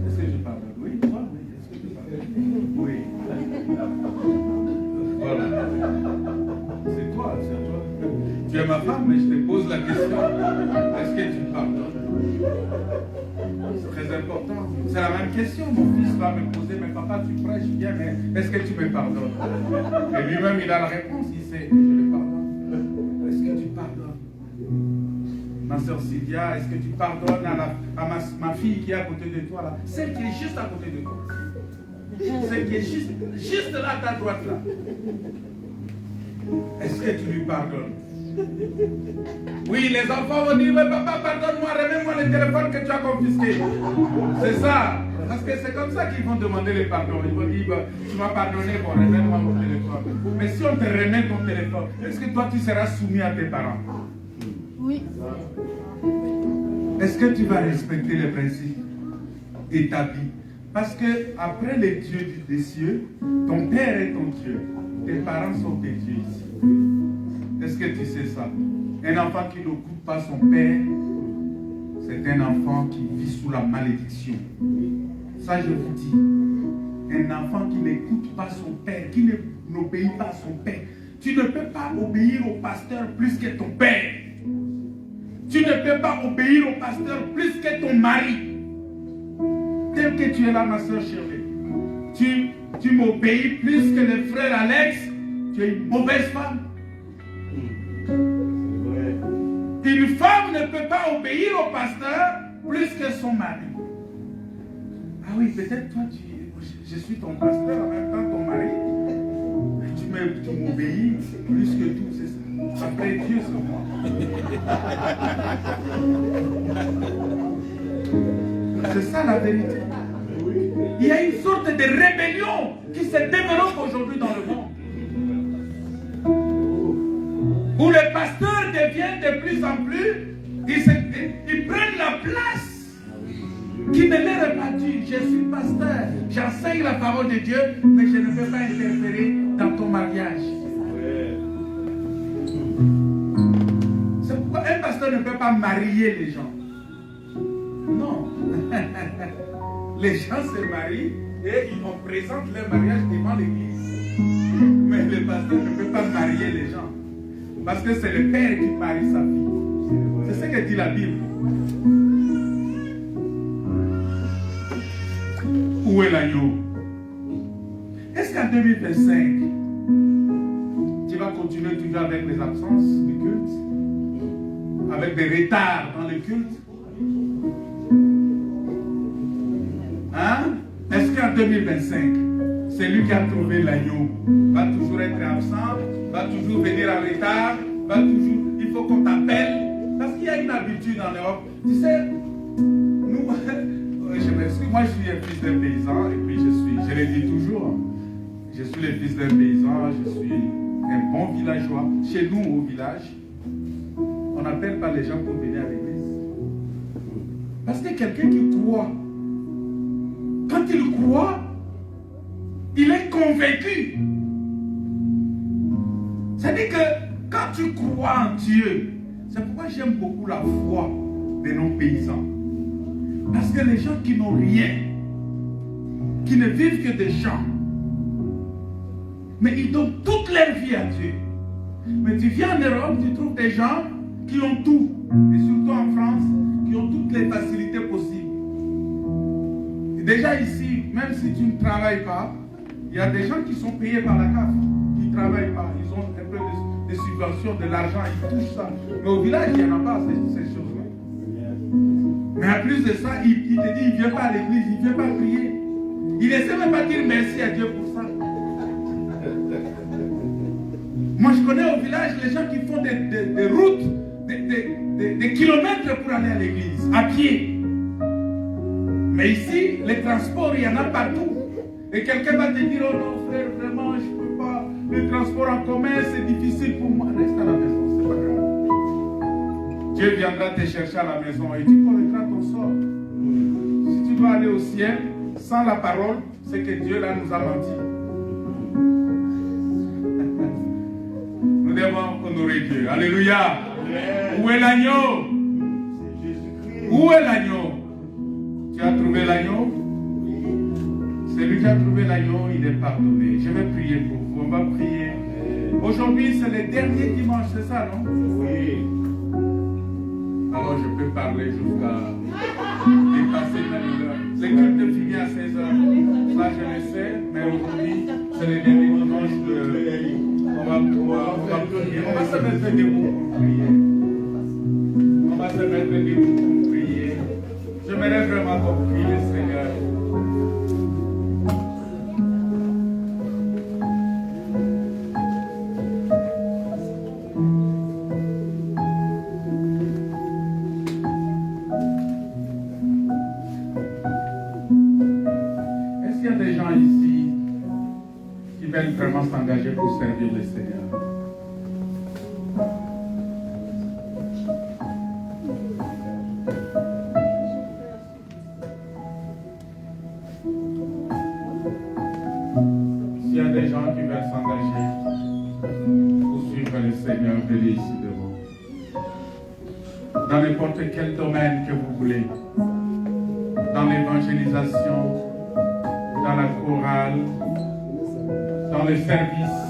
Est-ce que je pardonne? Oui, toi, oui. Est-ce que tu pardonnes? Oui. Voilà. C'est toi, c'est toi. Tu es ma femme, mais je te pose la question. Est-ce que tu pardonnes? C'est très important. C'est la même question. Mon fils va me poser, mais papa, tu prêches bien, mais est-ce que tu me pardonnes? Et lui-même, il a la réponse. Il sait, je le pardonne. Est-ce que tu pardonnes? Ma soeur Sylvia, est-ce que tu pardonnes à ma fille qui est à côté de toi là? Celle qui est juste à côté de toi. Celle qui est juste là à ta droite là. Est-ce que tu lui pardonnes? Oui, les enfants vont dire, mais papa, pardonne-moi, remets-moi le téléphone que tu as confisqué. C'est ça. Parce que c'est comme ça qu'ils vont demander le pardon. Ils vont dire, tu m'as pardonné, bon, remets-moi mon téléphone. Mais si on te remet ton téléphone, est-ce que toi tu seras soumis à tes parents? Oui. Est-ce que tu vas respecter les principes établis? Parce que après les dieux des cieux, ton père est ton Dieu. Tes parents sont tes dieux ici. Est-ce que tu sais ça? Un enfant qui n'écoute pas son père, c'est un enfant qui vit sous la malédiction. Ça, je vous dis. Un enfant qui n'écoute pas son père, qui n'obéit pas à son père. Tu ne peux pas obéir au pasteur plus que ton père. Tu ne peux pas obéir au pasteur plus que ton mari. Tel que tu es là, ma soeur chérie. Tu m'obéis plus que le frère Alex. Tu es une mauvaise femme. Une femme ne peut pas obéir au pasteur plus que son mari. Ah oui, peut-être toi, je suis ton pasteur, en même temps ton mari. Tu m'obéis plus que tout, c'est ça. Après Dieu, c'est moi. C'est ça la vérité. Il y a une sorte de rébellion qui se développe aujourd'hui dans le monde. Où les pasteurs deviennent de plus en plus, ils prennent la place qui ne leur est pas due. Je suis pasteur, j'enseigne la parole de Dieu, mais je ne peux pas interférer dans ton mariage. C'est pourquoi un pasteur ne peut pas marier les gens. Non. Les gens se marient et on présente leur mariage devant l'église. Mais le pasteur ne peut pas marier les gens. Parce que c'est le père qui marie sa fille. C'est ce que dit la Bible. Où est l'agneau? Est-ce qu'en 2025, tu vas continuer toujours avec les absences du culte? avec des retards dans le culte? Hein? Est-ce qu'en 2025, celui qui a trouvé l'agneau va toujours être absent, va toujours venir en retard, va toujours... Il faut qu'on t'appelle. Parce qu'il y a une habitude en Europe. Tu sais, nous, je m'excuse, moi je suis un fils d'un paysan et puis je le dis toujours, je suis le fils d'un paysan, je suis un bon villageois. Chez nous, au village, on n'appelle pas les gens pour venir à l'église. Parce que quelqu'un qui croit, quand il croit, il est convaincu. C'est-à-dire que quand tu crois en Dieu, c'est pourquoi j'aime beaucoup la foi de nos paysans. Parce que les gens qui n'ont rien, qui ne vivent que des champs, mais ils donnent toute leur vie à Dieu. Mais tu viens en Europe, tu trouves des gens qui ont tout, et surtout en France, qui ont toutes les facilités possibles. Et déjà ici, même si tu ne travailles pas, il y a des gens qui sont payés par la CAF, qui ne travaillent pas, ils ont un peu de subventions, de l'argent, ils touchent ça. Mais au village, il n'y en a pas ces choses-là. Mais en plus de ça, il te dit, il ne vient pas à l'église, il ne vient pas prier. Il ne sait même pas dire merci à Dieu pour ça. Moi, je connais au village les gens qui font des routes, des kilomètres pour aller à l'église, à pied. Mais ici, les transports, il y en a partout. Et quelqu'un va te dire, oh non frère, vraiment, je ne peux pas. Le transport en commun, c'est difficile pour moi. Reste à la maison, c'est pas grave. Dieu viendra te chercher à la maison et tu connaîtras ton sort. Si tu dois aller au ciel, sans la parole, c'est que Dieu là nous a menti. Nous devons honorer Dieu. Alléluia. Amen. Où est l'agneau? Où est l'agneau? Tu as trouvé l'agneau? Celui qui a trouvé l'agneau, il est pardonné. Je vais prier pour vous. On va prier. Aujourd'hui, c'est le dernier dimanche, c'est ça, non? Oui. Alors, je peux parler jusqu'à dépasser l'heure. Le culte finit à 16h. Ça, je le sais. Mais aujourd'hui, c'est le dernier dimanche. On va prier. On va se mettre debout pour prier. On va se mettre debout pour prier. J'aimerais vraiment qu'on prie le Seigneur. Vraiment s'engager pour servir le Seigneur. S'il y a des gens qui veulent s'engager pour suivre le Seigneur, venez ici devant. Dans n'importe quel domaine que vous voulez, dans l'évangélisation, dans la chorale, dans les services,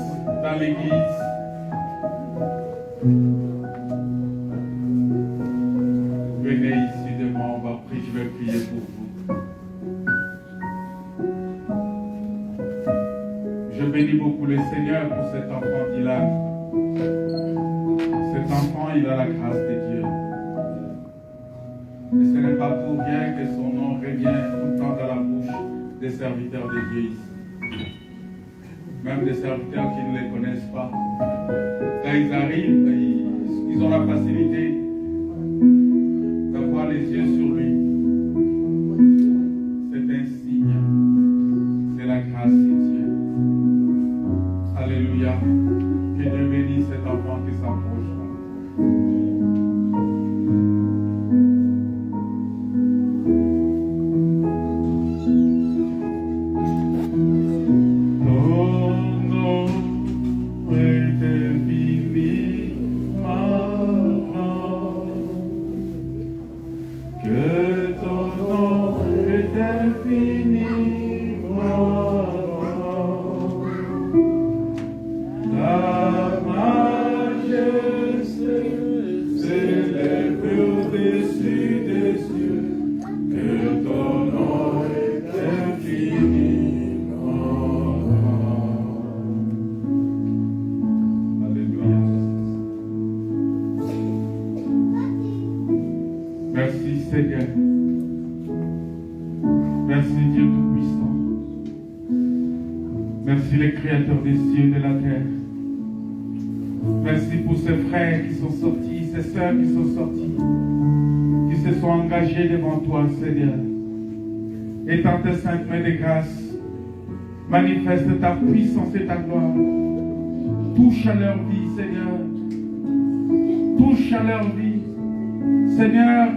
dans l'église. Venez ici devant, on va prier, je vais prier pour vous. Je bénis beaucoup le Seigneur pour cet enfant qu'il a. Cet enfant, il a la grâce de Dieu. Et ce n'est pas pour rien que son nom revient tout le temps dans la bouche des serviteurs de Dieu ici. Même des serviteurs qui ne les connaissent pas. Quand ils arrivent, ils ont la facilité d'avoir les yeux sur lui. C'est un signe de la grâce de Dieu. Alléluia. Que Dieu bénisse cet enfant qui s'approche. La majesté Merci les créateurs des cieux et de la terre. Merci pour ces frères qui sont sortis, ces sœurs qui sont sortis, qui se sont engagés devant toi, Seigneur. Et dans tes saintes mains de grâce, manifeste ta puissance et ta gloire. Touche à leur vie, Seigneur. Touche à leur vie. Seigneur,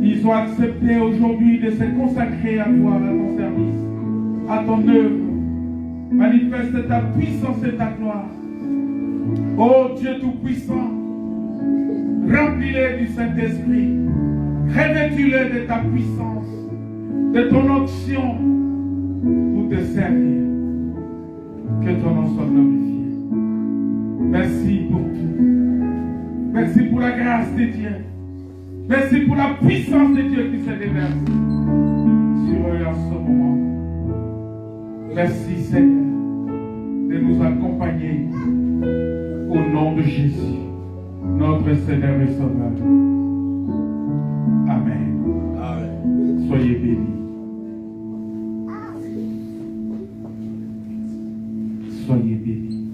ils ont accepté aujourd'hui de se consacrer à toi, à ton service, à ton œuvre. Manifeste ta puissance et ta gloire. Ô Dieu Tout-Puissant, remplis-les du Saint-Esprit. Revêtis-les de ta puissance, de ton onction pour te servir. Que ton nom soit glorifié. Merci pour tout. Merci pour la grâce de Dieu. Merci pour la puissance de Dieu qui se déverse sur eux en ce moment. Merci Seigneur de nous accompagner au nom de Jésus, notre Seigneur et Sauveur. Amen. Amen. Soyez bénis. Soyez bénis.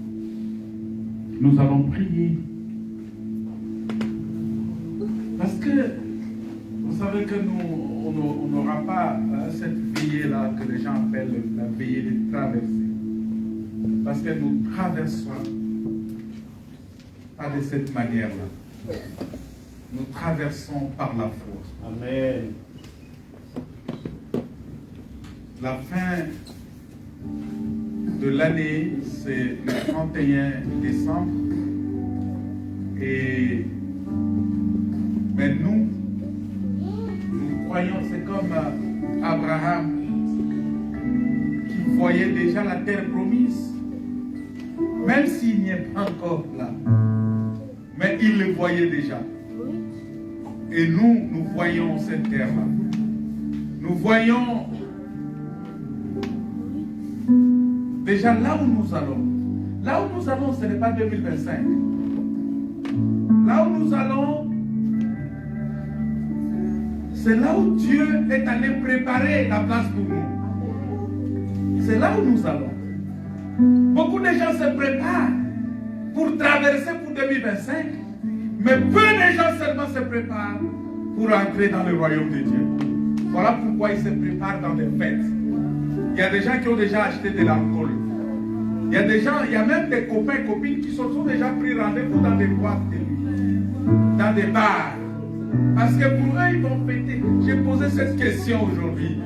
Nous allons prier. Parce que vous savez que nous, on n'aura pas cette veillée-là que les gens appellent la veillée de traversée. Parce que nous traversons pas de cette manière-là. Nous traversons par la foi. Amen. La fin de l'année, c'est le 31 décembre. Mais nous croyons, c'est comme Abraham qui voyait déjà la terre promise, même s'il n'y est pas encore là. Mais il le voyait déjà. Et nous voyons cette terre-là. Nous voyons déjà là où nous allons. Là où nous allons, ce n'est pas 2025. Là où nous allons, c'est là où Dieu est allé préparer la place pour nous. C'est là où nous allons. Beaucoup de gens se préparent pour traverser pour 2025, mais peu de gens seulement se préparent pour entrer dans le royaume de Dieu. Voilà pourquoi ils se préparent dans des fêtes. Il y a des gens qui ont déjà acheté de l'alcool. Il y a des gens, il y a même des copains et copines qui se sont déjà pris rendez-vous dans des boîtes de nuit, dans des bars. Parce que pour eux, ils vont fêter. J'ai posé cette question aujourd'hui.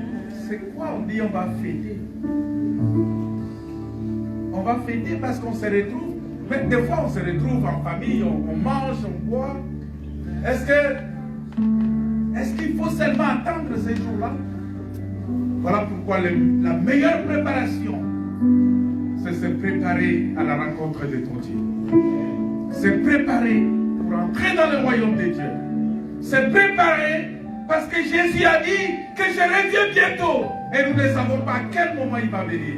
C'est quoi on dit on va fêter? On va fêter parce qu'on se retrouve. Mais des fois, on se retrouve en famille, on mange, on boit. Est-ce qu'il faut seulement attendre ces jours-là? Voilà pourquoi la meilleure préparation, c'est se préparer à la rencontre de ton Dieu. Se préparer pour entrer dans le royaume de Dieu. Se préparer parce que Jésus a dit que je reviens bientôt. Et nous ne savons pas à quel moment il va venir.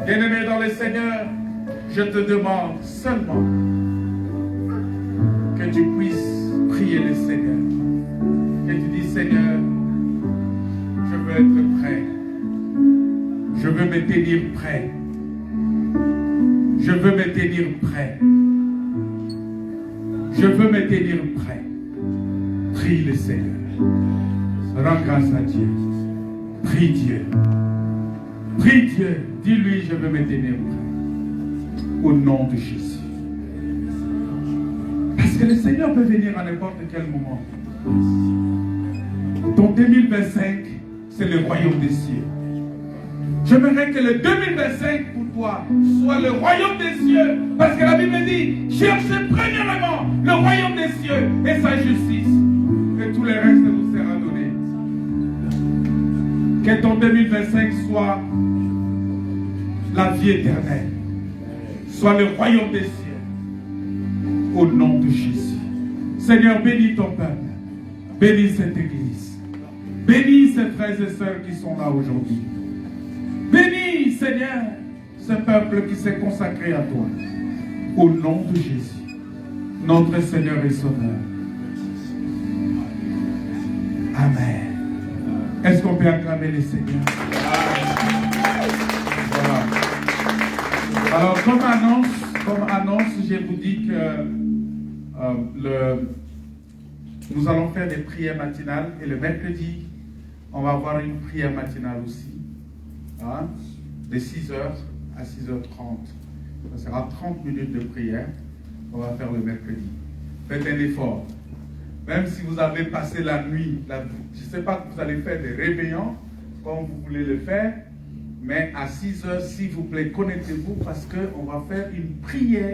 Bien-aimé dans le Seigneur, je te demande seulement que tu puisses prier le Seigneur. Que tu dis, Seigneur, je veux être prêt. Je veux me tenir prêt. Je veux me tenir prêt. Je veux me tenir prêt. Prie le Seigneur. Rends grâce à Dieu. Prie Dieu. Prie Dieu. Dis-lui, je veux me tenir prêt. Au nom de Jésus. Parce que le Seigneur peut venir à n'importe quel moment. Ton 2025, c'est le royaume des cieux. J'aimerais que le 2025 pour toi soit le royaume des cieux. Parce que la Bible dit, cherchez premièrement le royaume des cieux et sa justice. Et tout le reste vous sera donné. Que ton 2025 soit la vie éternelle. Soit le royaume des cieux. Au nom de Jésus. Seigneur, bénis ton peuple. Bénis cette église. Bénis ces frères et sœurs qui sont là aujourd'hui. Bénis, Seigneur, ce peuple qui s'est consacré à toi. Au nom de Jésus, notre Seigneur et Sauveur. Amen. Est-ce qu'on peut acclamer le Seigneur? Alors, comme annonce, je vous dis que nous allons faire des prières matinales et le mercredi, on va avoir une prière matinale aussi, hein, de 6h à 6h30. Ça sera 30 minutes de prière qu'on va faire le mercredi. Faites un effort. Même si vous avez passé la nuit, je ne sais pas que vous allez faire des réveillons comme vous voulez le faire, mais à 6h, s'il vous plaît, connectez-vous parce qu'on va faire une prière.